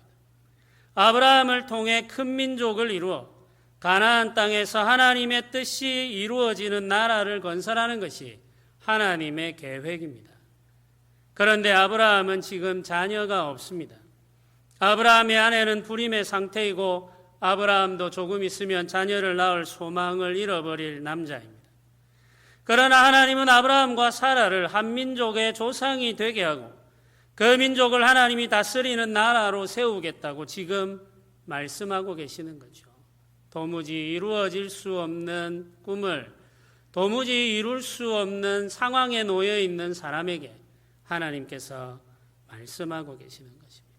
아브라함을 통해 큰 민족을 이루어 가나안 땅에서 하나님의 뜻이 이루어지는 나라를 건설하는 것이 하나님의 계획입니다. 그런데 아브라함은 지금 자녀가 없습니다. 아브라함의 아내는 불임의 상태이고 아브라함도 조금 있으면 자녀를 낳을 소망을 잃어버릴 남자입니다. 그러나 하나님은 아브라함과 사라를 한 민족의 조상이 되게 하고 그 민족을 하나님이 다스리는 나라로 세우겠다고 지금 말씀하고 계시는 거죠. 도무지 이루어질 수 없는 꿈을 도무지 이룰 수 없는 상황에 놓여 있는 사람에게 하나님께서 말씀하고 계시는 것입니다.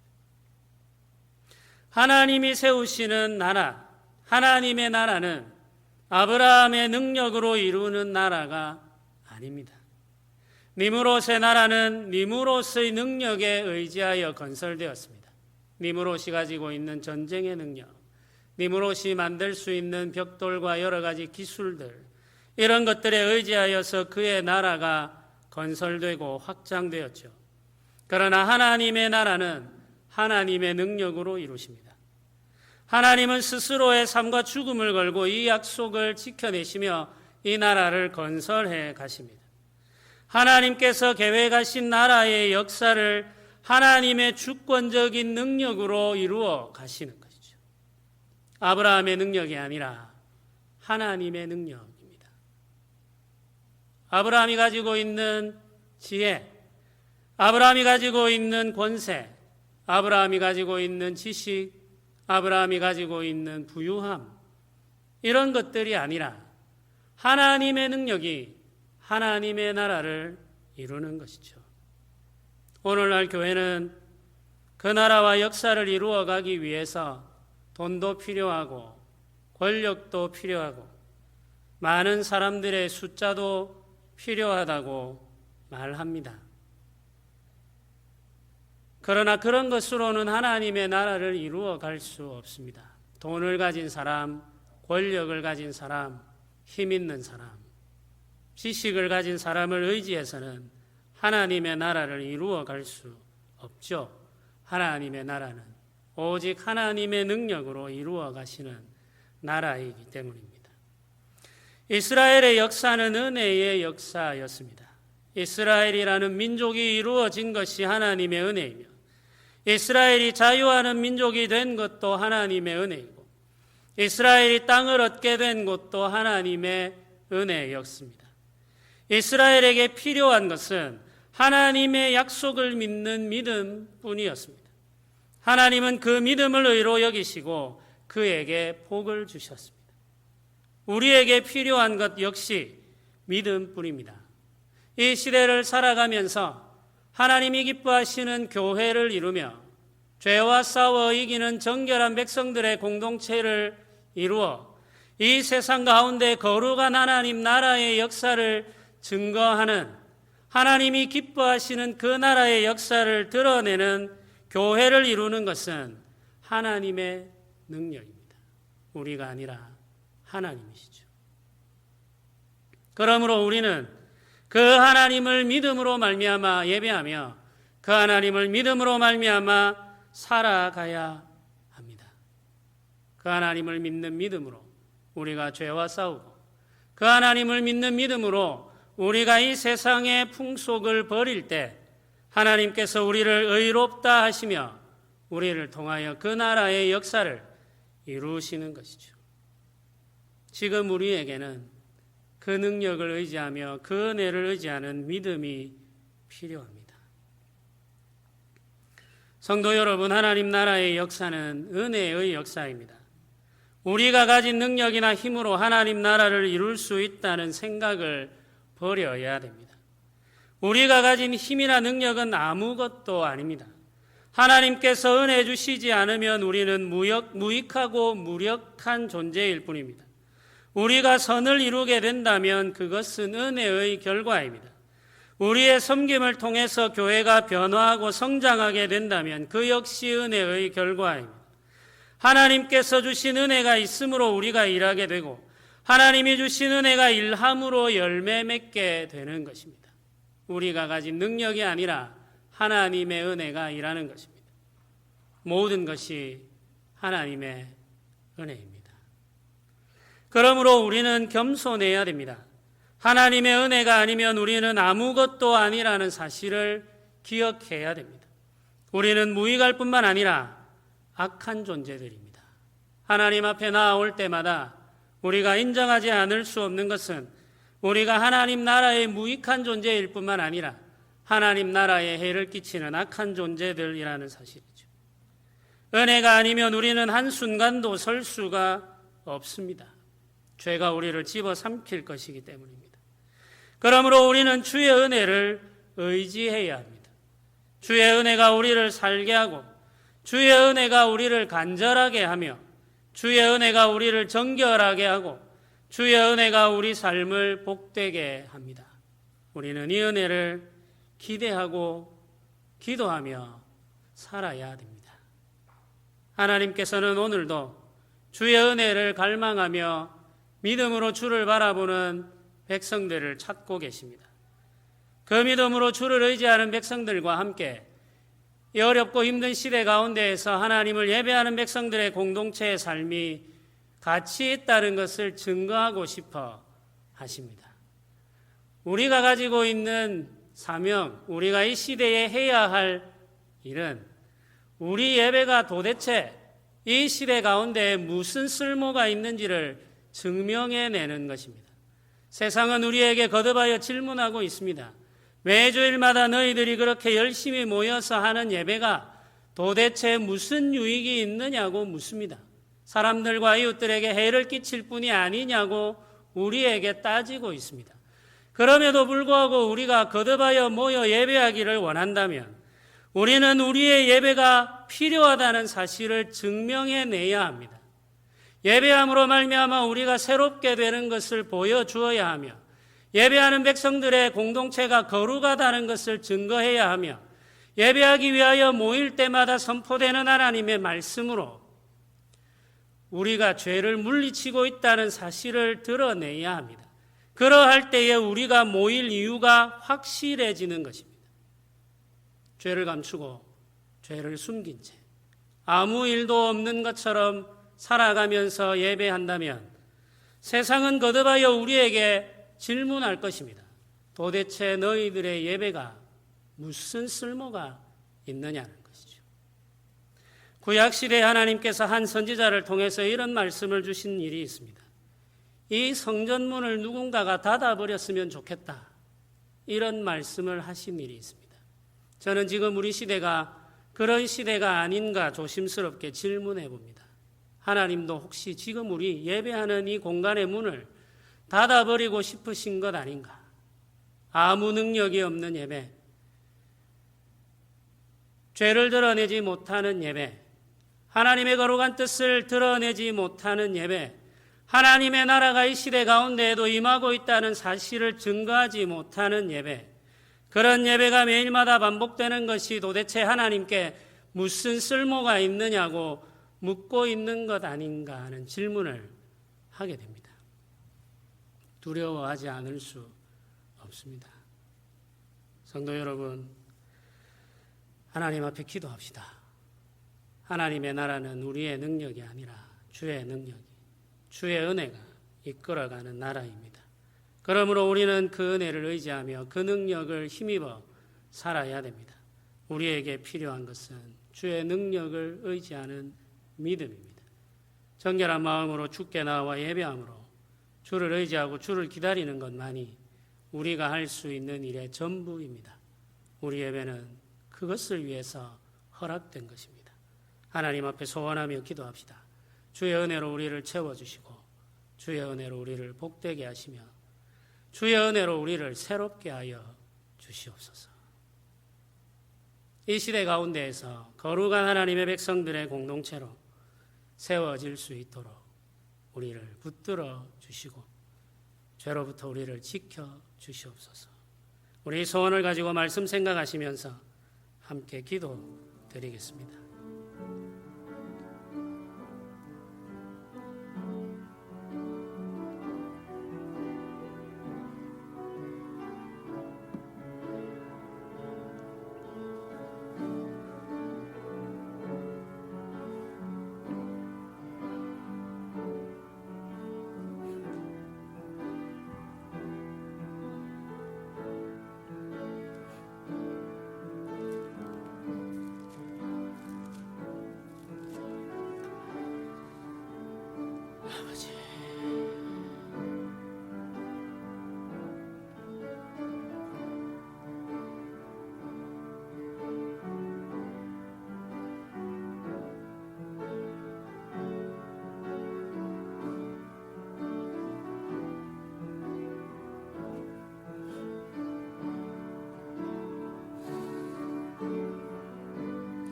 하나님이 세우시는 나라, 하나님의 나라는 아브라함의 능력으로 이루는 나라가 아닙니다. 니므롯의 나라는 니므롯의 능력에 의지하여 건설되었습니다. 니므롯이 가지고 있는 전쟁의 능력, 니므롯이 만들 수 있는 벽돌과 여러 가지 기술들, 이런 것들에 의지하여서 그의 나라가 건설되고 확장되었죠. 그러나 하나님의 나라는 하나님의 능력으로 이루십니다. 하나님은 스스로의 삶과 죽음을 걸고 이 약속을 지켜내시며 이 나라를 건설해 가십니다. 하나님께서 계획하신 나라의 역사를 하나님의 주권적인 능력으로 이루어 가시는 것이죠. 아브라함의 능력이 아니라 하나님의 능력입니다. 아브라함이 가지고 있는 지혜, 아브라함이 가지고 있는 권세, 아브라함이 가지고 있는 지식, 아브라함이 가지고 있는 부유함, 이런 것들이 아니라 하나님의 능력이 하나님의 나라를 이루는 것이죠. 오늘날 교회는 그 나라와 역사를 이루어가기 위해서 돈도 필요하고 권력도 필요하고 많은 사람들의 숫자도 필요하다고 말합니다. 그러나 그런 것으로는 하나님의 나라를 이루어 갈 수 없습니다. 돈을 가진 사람, 권력을 가진 사람, 힘 있는 사람, 지식을 가진 사람을 의지해서는 하나님의 나라를 이루어 갈 수 없죠. 하나님의 나라는 오직 하나님의 능력으로 이루어 가시는 나라이기 때문입니다. 이스라엘의 역사는 은혜의 역사였습니다. 이스라엘이라는 민족이 이루어진 것이 하나님의 은혜이며 이스라엘이 자유하는 민족이 된 것도 하나님의 은혜이고 이스라엘이 땅을 얻게 된 것도 하나님의 은혜였습니다. 이스라엘에게 필요한 것은 하나님의 약속을 믿는 믿음뿐이었습니다. 하나님은 그 믿음을 의로 여기시고 그에게 복을 주셨습니다. 우리에게 필요한 것 역시 믿음뿐입니다. 이 시대를 살아가면서 하나님이 기뻐하시는 교회를 이루며 죄와 싸워 이기는 정결한 백성들의 공동체를 이루어 이 세상 가운데 거룩한 하나님 나라의 역사를 증거하는 하나님이 기뻐하시는 그 나라의 역사를 드러내는 교회를 이루는 것은 하나님의 능력입니다. 우리가 아니라 하나님이시죠. 그러므로 우리는 그 하나님을 믿음으로 말미암아 예배하며 그 하나님을 믿음으로 말미암아 살아가야 합니다. 그 하나님을 믿는 믿음으로 우리가 죄와 싸우고 그 하나님을 믿는 믿음으로 우리가 이 세상의 풍속을 버릴 때 하나님께서 우리를 의롭다 하시며 우리를 통하여 그 나라의 역사를 이루시는 것이죠. 지금 우리에게는 그 능력을 의지하며 그 은혜를 의지하는 믿음이 필요합니다. 성도 여러분, 하나님 나라의 역사는 은혜의 역사입니다. 우리가 가진 능력이나 힘으로 하나님 나라를 이룰 수 있다는 생각을 버려야 됩니다. 우리가 가진 힘이나 능력은 아무것도 아닙니다. 하나님께서 은혜 주시지 않으면 우리는 무익하고 무력한 존재일 뿐입니다. 우리가 선을 이루게 된다면 그것은 은혜의 결과입니다. 우리의 섬김을 통해서 교회가 변화하고 성장하게 된다면 그 역시 은혜의 결과입니다. 하나님께서 주신 은혜가 있으므로 우리가 일하게 되고 하나님이 주신 은혜가 일함으로 열매 맺게 되는 것입니다. 우리가 가진 능력이 아니라 하나님의 은혜가 일하는 것입니다. 모든 것이 하나님의 은혜입니다. 그러므로 우리는 겸손해야 됩니다. 하나님의 은혜가 아니면 우리는 아무것도 아니라는 사실을 기억해야 됩니다. 우리는 무익할 뿐만 아니라 악한 존재들입니다. 하나님 앞에 나아올 때마다 우리가 인정하지 않을 수 없는 것은 우리가 하나님 나라의 무익한 존재일 뿐만 아니라 하나님 나라에 해를 끼치는 악한 존재들이라는 사실이죠. 은혜가 아니면 우리는 한순간도 설 수가 없습니다. 죄가 우리를 집어삼킬 것이기 때문입니다. 그러므로 우리는 주의 은혜를 의지해야 합니다. 주의 은혜가 우리를 살게 하고 주의 은혜가 우리를 간절하게 하며 주의 은혜가 우리를 정결하게 하고 주의 은혜가 우리 삶을 복되게 합니다. 우리는 이 은혜를 기대하고 기도하며 살아야 됩니다. 하나님께서는 오늘도 주의 은혜를 갈망하며 믿음으로 주를 바라보는 백성들을 찾고 계십니다. 그 믿음으로 주를 의지하는 백성들과 함께 이 어렵고 힘든 시대 가운데에서 하나님을 예배하는 백성들의 공동체의 삶이 가치 있다는 것을 증거하고 싶어 하십니다. 우리가 가지고 있는 사명, 우리가 이 시대에 해야 할 일은 우리 예배가 도대체 이 시대 가운데 무슨 쓸모가 있는지를 증명해내는 것입니다. 세상은 우리에게 거듭하여 질문하고 있습니다. 매주일마다 너희들이 그렇게 열심히 모여서 하는 예배가 도대체 무슨 유익이 있느냐고 묻습니다. 사람들과 이웃들에게 해를 끼칠 뿐이 아니냐고 우리에게 따지고 있습니다. 그럼에도 불구하고 우리가 거듭하여 모여 예배하기를 원한다면 우리는 우리의 예배가 필요하다는 사실을 증명해내야 합니다. 예배함으로 말미암아 우리가 새롭게 되는 것을 보여주어야 하며 예배하는 백성들의 공동체가 거룩하다는 것을 증거해야 하며 예배하기 위하여 모일 때마다 선포되는 하나님의 말씀으로 우리가 죄를 물리치고 있다는 사실을 드러내야 합니다. 그러할 때에 우리가 모일 이유가 확실해지는 것입니다. 죄를 감추고 죄를 숨긴 채 아무 일도 없는 것처럼 살아가면서 예배한다면 세상은 거듭하여 우리에게 질문할 것입니다. 도대체 너희들의 예배가 무슨 쓸모가 있느냐는 것이죠. 구약시대에 하나님께서 한 선지자를 통해서 이런 말씀을 주신 일이 있습니다. 이 성전문을 누군가가 닫아버렸으면 좋겠다. 이런 말씀을 하신 일이 있습니다. 저는 지금 우리 시대가 그런 시대가 아닌가 조심스럽게 질문해 봅니다. 하나님도 혹시 지금 우리 예배하는 이 공간의 문을 닫아버리고 싶으신 것 아닌가? 아무 능력이 없는 예배, 죄를 드러내지 못하는 예배, 하나님의 거룩한 뜻을 드러내지 못하는 예배, 하나님의 나라가 이 시대 가운데에도 임하고 있다는 사실을 증거하지 못하는 예배, 그런 예배가 매일마다 반복되는 것이 도대체 하나님께 무슨 쓸모가 있느냐고 묻고 있는 것 아닌가 하는 질문을 하게 됩니다. 두려워하지 않을 수 없습니다. 성도 여러분, 하나님 앞에 기도합시다. 하나님의 나라는 우리의 능력이 아니라 주의 능력이, 주의 은혜가 이끌어가는 나라입니다. 그러므로 우리는 그 은혜를 의지하며 그 능력을 힘입어 살아야 됩니다. 우리에게 필요한 것은 주의 능력을 의지하는 믿음입니다. 정결한 마음으로 주께 나와 예배함으로 주를 의지하고 주를 기다리는 것만이 우리가 할 수 있는 일의 전부입니다. 우리 예배는 그것을 위해서 허락된 것입니다. 하나님 앞에 소원하며 기도합시다. 주의 은혜로 우리를 채워주시고 주의 은혜로 우리를 복되게 하시며 주의 은혜로 우리를 새롭게 하여 주시옵소서. 이 시대 가운데에서 거룩한 하나님의 백성들의 공동체로 세워질 수 있도록 우리를 붙들어 주시고 죄로부터 우리를 지켜 주시옵소서. 우리 소원을 가지고 말씀 생각하시면서 함께 기도 드리겠습니다. 아버지,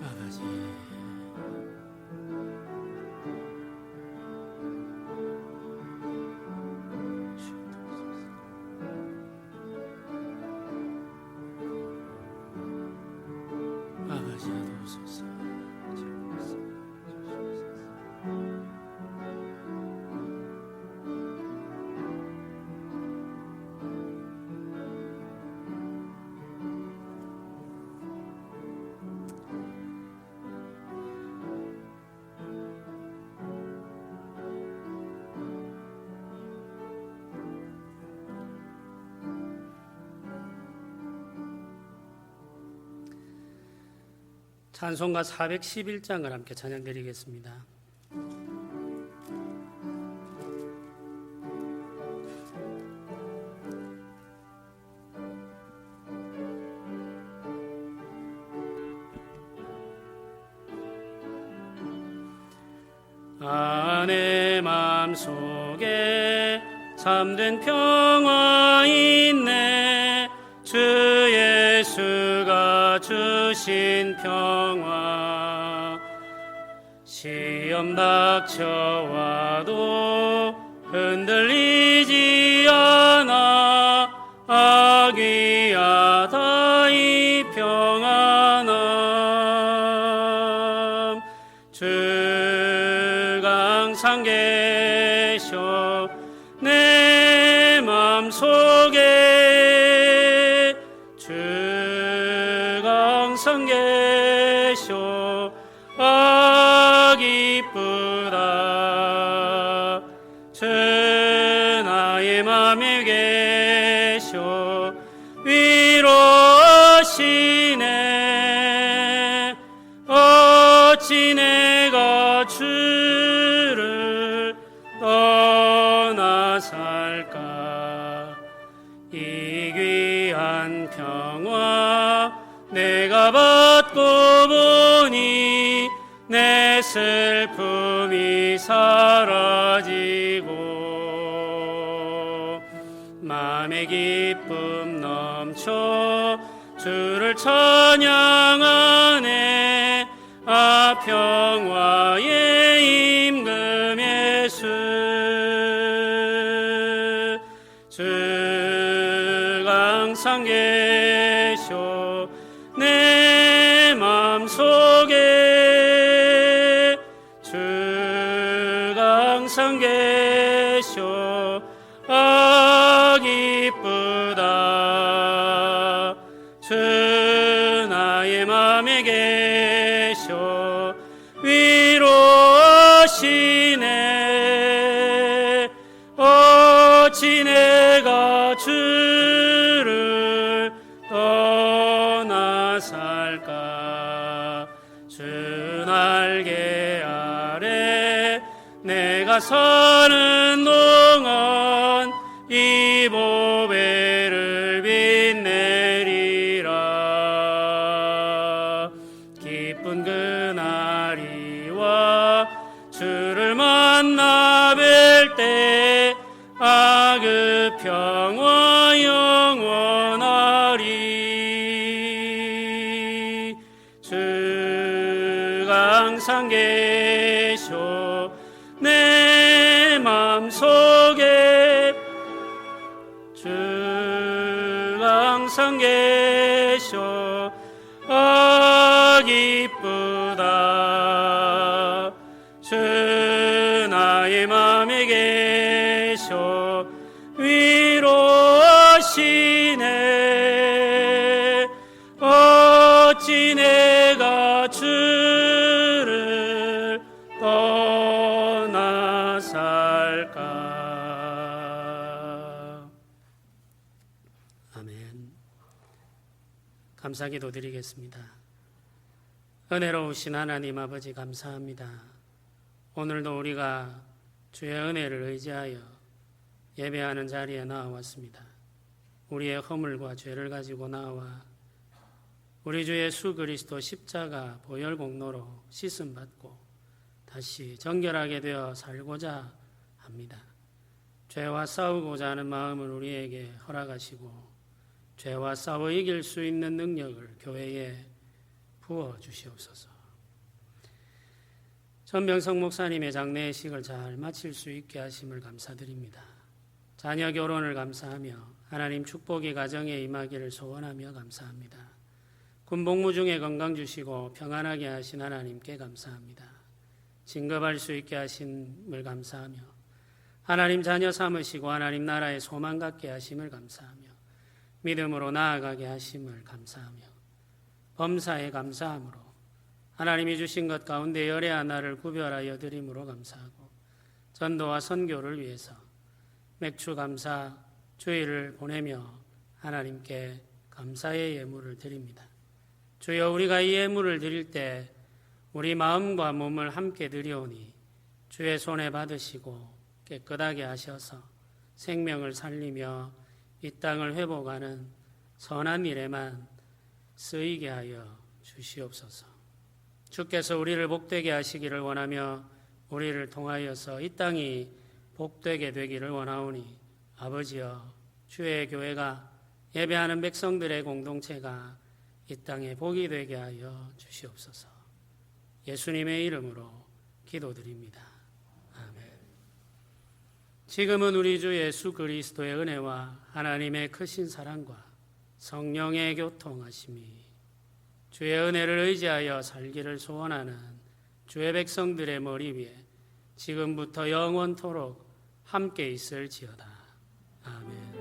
아버지, 아버지 도우소서. 찬송가 411장을 함께 찬양드리겠습니다. 내 맘속에 참된 평화 있네. 주 예수가 주신 평화. 시험 닥쳐와도 흔들리지 않아. 아귀하다 이 평안함. 주가 항상 계셔 내 맘속에. 주가 항상 계셔 기쁘다. 주 나의 맘에 계셔 위로하시네. 어찌 내가 주를 떠나 살까. 이 귀한 평화 내가 받고 보니 내 슬픔이 사라지고 마음의 기쁨 넘쳐 주를 찬양하네. 아 평화의 임금 예수. 주가 항상 계셔 내 맘속에. 주가 항상 계셔 아 기쁘다. 주 나의 맘에 계셔 위로하시네. 어찌 내가 주를 떠나 살까. 주 날개 아래 내가 사는 동안 이 보배를 빛내리라. 기쁜 그날이와 주를 만나 뵐 때 아 그 평화 영원하리. 주가 항상 계셔 내 맘속에. 주가 항상 계셔 기쁘다. 주 나의 맘에 계셔 위로하시네. 어찌 내가 주를 떠나 살까. 아멘. 감사기도 드리겠습니다. 은혜로우신 하나님 아버지 감사합니다. 오늘도 우리가 주의 은혜를 의지하여 예배하는 자리에 나와왔습니다. 우리의 허물과 죄를 가지고 나와 우리 주 예수 그리스도 십자가 보혈 공로로 씻음 받고 다시 정결하게 되어 살고자 합니다. 죄와 싸우고자 하는 마음을 우리에게 허락하시고 죄와 싸워 이길 수 있는 능력을 교회에 부어 주시옵소서. 전병성 목사님의 장례식을 잘 마칠 수 있게 하심을 감사드립니다. 자녀 결혼을 감사하며 하나님 축복이 가정에 임하기를 소원하며 감사합니다. 군복무 중에 건강 주시고 평안하게 하신 하나님께 감사합니다. 진급할 수 있게 하심을 감사하며 하나님 자녀 삼으시고 하나님 나라의 소망 갖게 하심을 감사하며 믿음으로 나아가게 하심을 감사하며 범사에 감사함으로 하나님이 주신 것 가운데 열의 하나를 구별하여 드림으로 감사하고 전도와 선교를 위해서 맥주 감사 주일을 보내며 하나님께 감사의 예물을 드립니다. 주여 우리가 이 예물을 드릴 때 우리 마음과 몸을 함께 드리오니 주의 손에 받으시고 깨끗하게 하셔서 생명을 살리며 이 땅을 회복하는 선한 일에만 쓰이게 하여 주시옵소서. 주께서 우리를 복되게 하시기를 원하며 우리를 통하여서 이 땅이 복되게 되기를 원하오니 아버지여 주의 교회가 예배하는 백성들의 공동체가 이 땅에 복이 되게 하여 주시옵소서. 예수님의 이름으로 기도드립니다. 아멘. 지금은 우리 주 예수 그리스도의 은혜와 하나님의 크신 사랑과 성령의 교통하심이 주의 은혜를 의지하여 살기를 소원하는 주의 백성들의 머리 위에 지금부터 영원토록 함께 있을지어다. 아멘.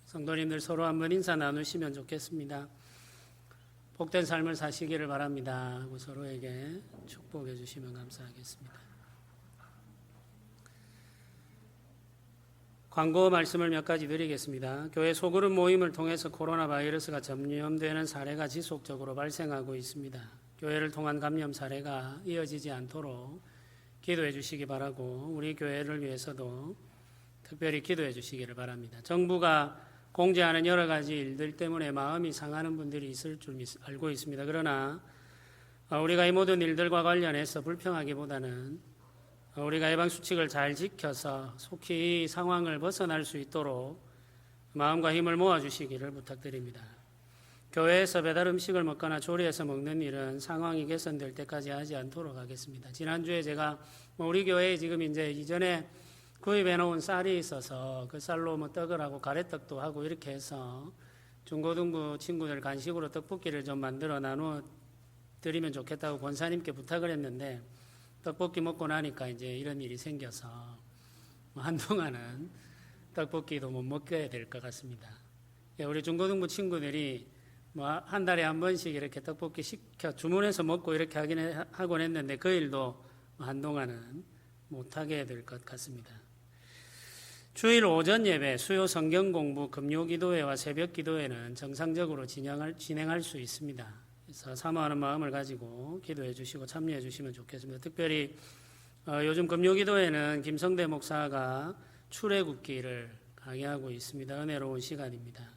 성도님들 서로 한번 인사 나누시면 좋겠습니다. 복된 삶을 사시기를 바랍니다 하고 서로에게 축복해 주시면 감사하겠습니다. 광고 말씀을 몇 가지 드리겠습니다. 교회 소그룹 모임을 통해서 코로나 바이러스가 전염되는 사례가 지속적으로 발생하고 있습니다. 교회를 통한 감염 사례가 이어지지 않도록 기도해 주시기 바라고 우리 교회를 위해서도 특별히 기도해 주시기를 바랍니다. 정부가 공제하는 여러 가지 일들 때문에 마음이 상하는 분들이 있을 줄 알고 있습니다. 그러나 우리가 이 모든 일들과 관련해서 불평하기보다는 우리가 예방수칙을 잘 지켜서 속히 이 상황을 벗어날 수 있도록 마음과 힘을 모아주시기를 부탁드립니다. 교회에서 배달 음식을 먹거나 조리해서 먹는 일은 상황이 개선될 때까지 하지 않도록 하겠습니다. 지난주에 제가 우리 교회에 지금 이제 이전에 구입해 놓은 쌀이 있어서 그 쌀로 떡을 하고 가래떡도 하고 이렇게 해서 중고등부 친구들 간식으로 떡볶이를 좀 만들어 나누어 드리면 좋겠다고 권사님께 부탁을 했는데 떡볶이 먹고 나니까 이제 이런 일이 생겨서 한동안은 떡볶이도 못 먹게 될 것 같습니다. 우리 중고등부 친구들이 한 달에 한 번씩 이렇게 떡볶이 시켜 주문해서 먹고 이렇게 하곤 했는데 그 일도 한동안은 못하게 될 것 같습니다. 주일 오전 예배, 수요 성경 공부, 금요 기도회와 새벽 기도회는 정상적으로 진행할 수 있습니다. 그래서 사모하는 마음을 가지고 기도해 주시고 참여해 주시면 좋겠습니다. 특별히 요즘 금요 기도회는 김성대 목사가 출애굽기를 하게 하고 있습니다. 은혜로운 시간입니다.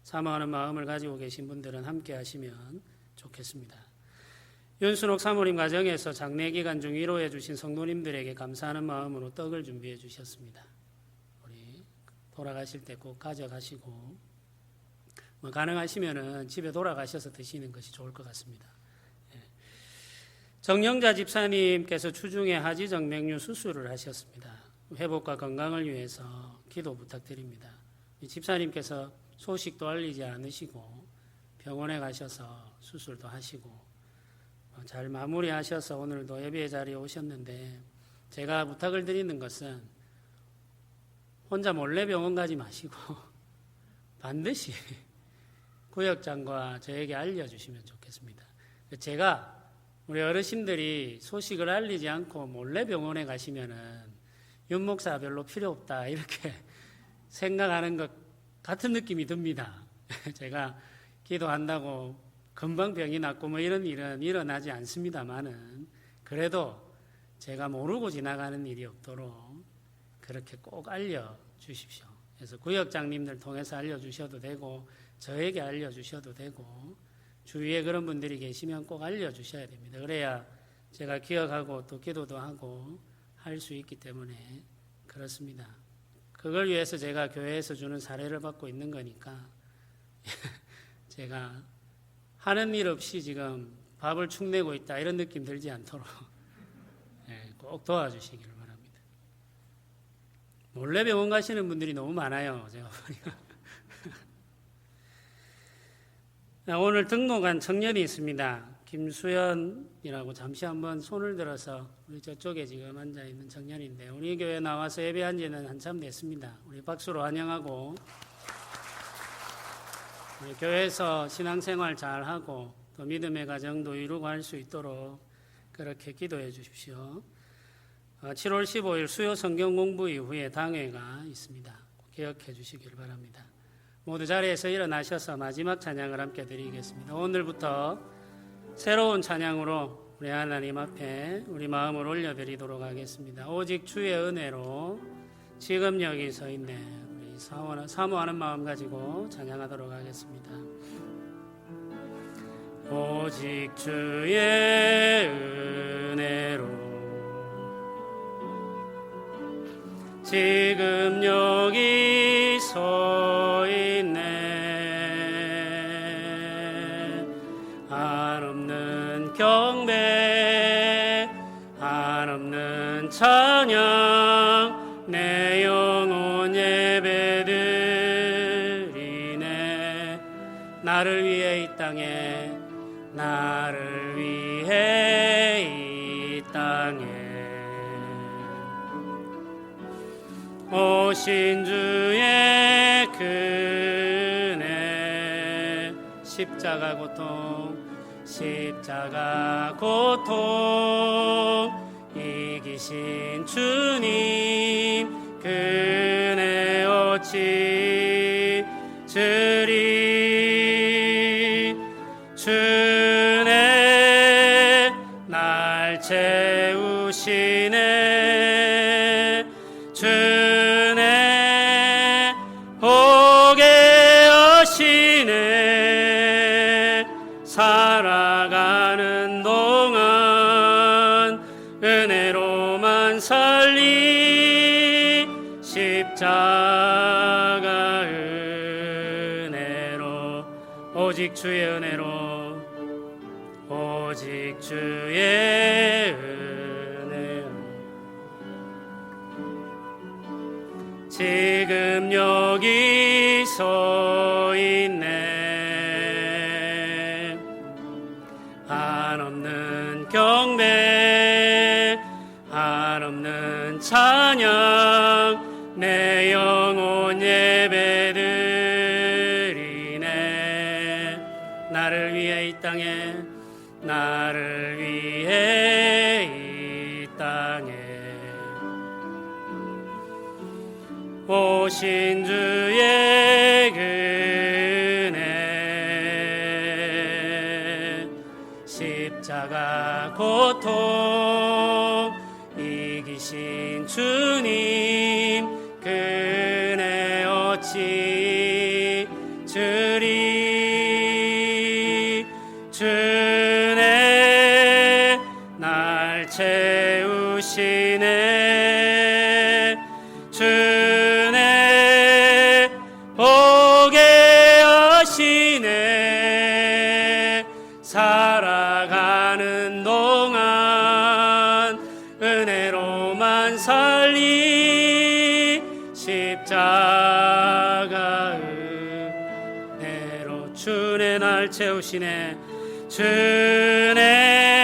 사모하는 마음을 가지고 계신 분들은 함께 하시면 좋겠습니다. 윤순옥 사모님 가정에서 장례 기간 중 위로해 주신 성도님들에게 감사하는 마음으로 떡을 준비해 주셨습니다. 우리 돌아가실 때 꼭 가져가시고 가능하시면은 집에 돌아가셔서 드시는 것이 좋을 것 같습니다. 정영자 집사님께서 추중에 하지정맥류 수술을 하셨습니다. 회복과 건강을 위해서 기도 부탁드립니다. 이 집사님께서 소식도 알리지 않으시고 병원에 가셔서 수술도 하시고 잘 마무리하셔서 오늘도 예배 자리에 오셨는데, 제가 부탁을 드리는 것은 혼자 몰래 병원 가지 마시고 반드시 구역장과 저에게 알려주시면 좋겠습니다. 제가 우리 어르신들이 소식을 알리지 않고 몰래 병원에 가시면은 윤 목사 별로 필요 없다 이렇게 생각하는 것 같은 느낌이 듭니다. 제가 기도한다고 금방 병이 낫고 뭐 이런 일은 일어나지 않습니다만은, 그래도 제가 모르고 지나가는 일이 없도록 그렇게 꼭 알려주십시오. 그래서 구역장님들 통해서 알려주셔도 되고 저에게 알려주셔도 되고 주위에 그런 분들이 계시면 꼭 알려주셔야 됩니다. 그래야 제가 기억하고 또 기도도 하고 할 수 있기 때문에 그렇습니다. 그걸 위해서 제가 교회에서 주는 사례를 받고 있는 거니까 제가 하는 일 없이 지금 밥을 축내고 있다 이런 느낌 들지 않도록 꼭 도와주시기를 바랍니다. 몰래 병원 가시는 분들이 너무 많아요. 제가 보니까. 오늘 등록한 청년이 있습니다. 김수연이라고, 잠시 한번 손을 들어서 우리 저쪽에 지금 앉아있는 청년인데 우리 교회 나와서 예배한 지는 한참 됐습니다. 우리 박수로 환영하고 우리 교회에서 신앙생활 잘하고 또 믿음의 가정도 이루고 할 수 있도록 그렇게 기도해 주십시오. 7월 15일 수요 성경 공부 이후에 당회가 있습니다. 기억해 주시길 바랍니다. 모두 자리에서 일어나셔서 마지막 찬양을 함께 드리겠습니다. 오늘부터 새로운 찬양으로 우리 하나님 앞에 우리 마음을 올려드리도록 하겠습니다. 오직 주의 은혜로 지금 여기 서 있네. 우리 사모하는 마음 가지고 찬양하도록 하겠습니다. 오직 주의 은혜로 지금 여기 서 있네. 한없는 경배 한없는 찬양 내 영혼 예배드리네. 나를 위해 이 땅에 나를 위해 이 땅에 오신 주의 은혜 십자가 고통 이기신 주님 그네 어찌 주리 주네 날 채우시네 주네 오게 하시네. 살아가는 동안 은혜로만 살리 십자가 은혜로 오직 주의 은혜로 오직 주의 은혜로 지금 여기 서 있네. 한없는 경배 한없는 찬양 내 영혼 예배드리네. 나를 위해 이 땅에 나를 위해 이 땅에 오신 주의 은혜 십자가 고통 이기신 주님 그네 거치으리 주네 날 채우시네 주네 보게 하시네 살아가는 동안 은혜로만 살리 십자가 은혜로 주네 날 채우시네 주네